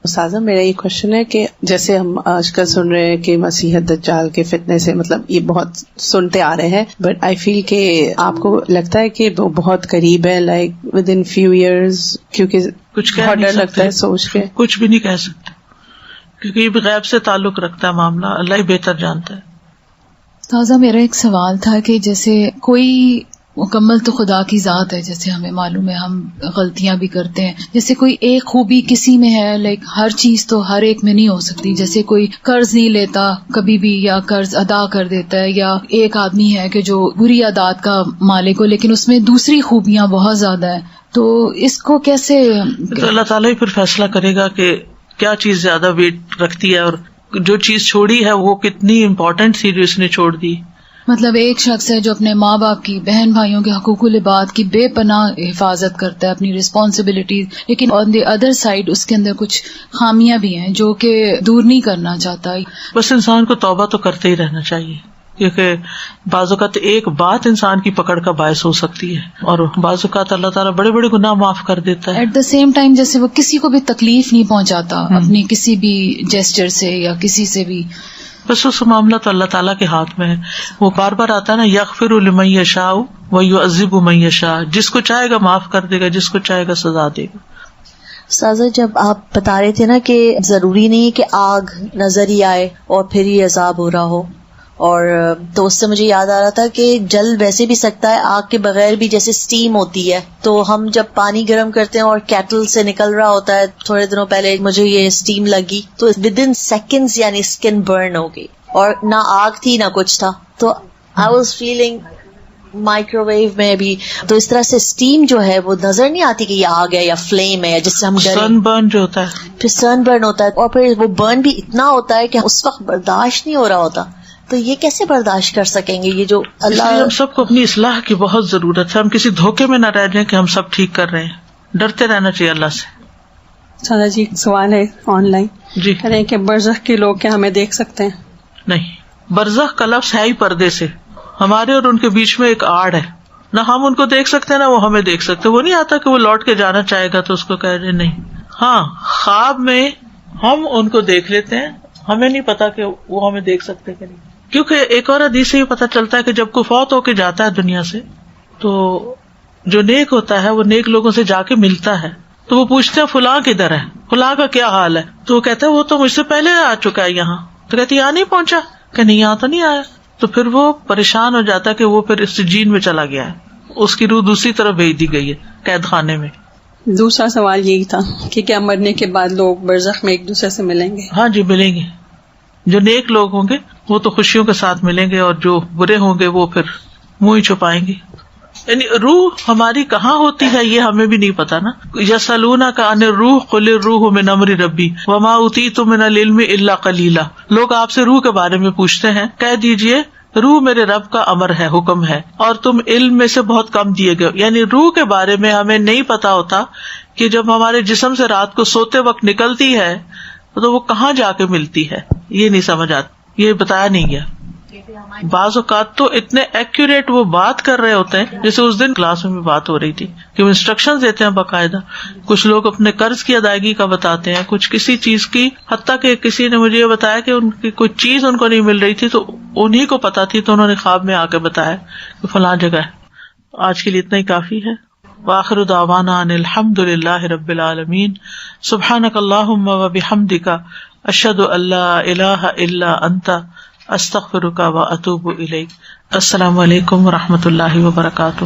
استاذہ میرا یہ کوشچن ہے کہ جیسے ہم آج کل سن رہے ہیں کہ مسیح دجال کے فتنے سے، مطلب یہ بہت سنتے آ رہے ہیں، بٹ آئی فیل کہ آپ کو لگتا ہے کہ وہ بہت قریب ہے، like with in few years, کیونکہ کچھ بہت ڈر لگتا ہے سوچ کے. کچھ بھی نہیں کہہ سکتے کیونکہ یہ بھی غیب سے تعلق رکھتا ہے معاملہ، اللہ ہی بہتر جانتا ہے. تازہ میرا ایک سوال تھا کہ جیسے کوئی مکمل تو خدا کی ذات ہے، جیسے ہمیں معلوم ہے ہم غلطیاں بھی کرتے ہیں، جیسے کوئی ایک خوبی کسی میں ہے، لائک ہر چیز تو ہر ایک میں نہیں ہو سکتی، جیسے کوئی قرض نہیں لیتا کبھی بھی یا قرض ادا کر دیتا ہے، یا ایک آدمی ہے کہ جو بری عادات کا مالک ہو لیکن اس میں دوسری خوبیاں بہت زیادہ ہیں، تو اس کو کیسے تو اللہ تعالیٰ ہی پھر فیصلہ کرے گا کہ کیا چیز زیادہ ویٹ رکھتی ہے، اور جو چیز چھوڑی ہے وہ کتنی امپورٹنٹ تھی جو اس نے چھوڑ دی. مطلب ایک شخص ہے جو اپنے ماں باپ کی، بہن بھائیوں کے حقوق العباد کی بے پناہ حفاظت کرتا ہے، اپنی رسپانسبلٹیز، لیکن آن دی ادر سائڈ اس کے اندر کچھ خامیاں بھی ہیں جو کہ دور نہیں کرنا چاہتا. بس انسان کو توبہ تو کرتے ہی رہنا چاہیے، کیونکہ بعض اوقات ایک بات انسان کی پکڑ کا باعث ہو سکتی ہے، اور بعض اوقات اللہ تعالیٰ بڑے بڑے گناہ معاف کر دیتا ہے. ایٹ دا سیم ٹائم جیسے وہ کسی کو بھی تکلیف نہیں پہنچاتا اپنی کسی بھی جیسچر سے یا کسی سے بھی، بس اس معاملہ تو اللہ تعالیٰ کے ہاتھ میں ہے. وہ بار بار آتا ہے نا، یغفر لمن یشاء ویعذب من یشاء، جس کو چاہے گا معاف کر دے گا، جس کو چاہے گا سزا دے گا. استاذہ جب آپ بتا رہے تھے نا کہ ضروری نہیں کہ آگ نظر ہی آئے اور پھر ہی عذاب ہو رہا ہو، اور تو اس سے مجھے یاد آ رہا تھا کہ جل ویسے بھی سکتا ہے آگ کے بغیر بھی، جیسے اسٹیم ہوتی ہے تو ہم جب پانی گرم کرتے ہیں اور کیٹل سے نکل رہا ہوتا ہے، تھوڑے دنوں پہلے مجھے یہ اسٹیم لگی تو ود ان سیکنڈز یعنی اسکن برن ہو گئی، اور نہ آگ تھی نہ کچھ تھا، تو I was feeling microwave میں بھی. تو اس طرح سے اسٹیم جو ہے وہ نظر نہیں آتی کہ یہ آگ ہے یا فلیم ہے، جس سے ہم سن برن جو ہوتا ہے، پھر سن برن ہوتا ہے، اور پھر وہ برن بھی اتنا ہوتا ہے کہ اس وقت برداشت نہیں ہو رہا ہوتا. تو یہ کیسے برداشت کر سکیں گے؟ یہ جو اللہ، ہم سب کو اپنی اصلاح کی بہت ضرورت ہے. ہم کسی دھوکے میں نہ رہ جائیں کہ ہم سب ٹھیک کر رہے ہیں، ڈرتے رہنا چاہیے اللہ سے. سادہ جی سوال ہے آن لائن، جی کہہ رہے ہیں کہ برزخ کے لوگ کیا ہمیں دیکھ سکتے ہیں؟ نہیں، برزخ کا لفظ ہے ہی پردے سے، ہمارے اور ان کے بیچ میں ایک آڑ ہے. نہ ہم ان کو دیکھ سکتے ہیں نہ وہ ہمیں دیکھ سکتے. وہ نہیں آتا کہ وہ لوٹ کے جانا چاہے گا تو اس کو کہہ رہے نہیں. ہاں، خواب میں ہم ان کو دیکھ لیتے ہیں، ہمیں نہیں پتا کہ وہ ہمیں دیکھ سکتے کہ نہیں. کیونکہ ایک اور حدیث سے یہ پتا چلتا ہے کہ جب کوئی فوت ہو کے جاتا ہے دنیا سے تو جو نیک ہوتا ہے وہ نیک لوگوں سے جا کے ملتا ہے، تو وہ پوچھتے ہیں فلاں کدھر ہے، فلاں کا کیا حال ہے؟ تو وہ کہتا ہے وہ تو مجھ سے پہلے آ چکا ہے یہاں. تو کہتے یہاں نہیں پہنچا، کہ نہیں یہاں تو نہیں آیا. تو پھر وہ پریشان ہو جاتا ہے کہ وہ پھر سجین میں چلا گیا ہے، اس کی روح دوسری طرف بھیج دی گئی ہے قید خانے میں. دوسرا سوال یہی تھا کہ کیا مرنے کے بعد لوگ برزخ میں ایک دوسرے سے ملیں گے؟ ہاں جی ملیں گے. جو نیک لوگ ہوں گے وہ تو خوشیوں کے ساتھ ملیں گے، اور جو برے ہوں گے وہ پھر منہ ہی چھپائیں گے. یعنی روح ہماری کہاں ہوتی ہے یہ ہمیں بھی نہیں پتا نا. یسألونک عن الروح قل الروح من امر ربی وما اوتیت من العلم الا قلیلا. لوگ آپ سے روح کے بارے میں پوچھتے ہیں، کہہ دیجئے روح میرے رب کا امر ہے، حکم ہے، اور تم علم میں سے بہت کم دیے گئے. یعنی روح کے بارے میں ہمیں نہیں پتا ہوتا کہ جب ہمارے جسم سے رات کو سوتے وقت نکلتی ہے تو وہ کہاں جا کے ملتی ہے، یہ نہیں سمجھ آتی، یہ بتایا نہیں گیا. بعض اوقات تو اتنے ایکوریٹ وہ بات کر رہے ہوتے ہیں، جیسے اس دن کلاس میں بھی بات ہو رہی تھی کہ وہ انسٹرکشن دیتے ہیں باقاعدہ. کچھ لوگ اپنے قرض کی ادائیگی کا بتاتے ہیں، کچھ کسی چیز کی، حتیٰ کہ کسی نے مجھے یہ بتایا کہ ان کی کوئی چیز ان کو نہیں مل رہی تھی تو انہیں کو پتا تھی، تو انہوں نے خواب میں آ کے بتایا کہ فلاں جگہ ہے. آج کے لیے اتنا ہی کافی ہے. وآخر دعوانا ان الحمد للہ رب العالمین. سبحانک اللہم وبحمدک، اشہد ان لا الہ الا انت، استغفرک و اتوب الیک. السلام علیکم و رحمۃ اللہ وبرکاتہ.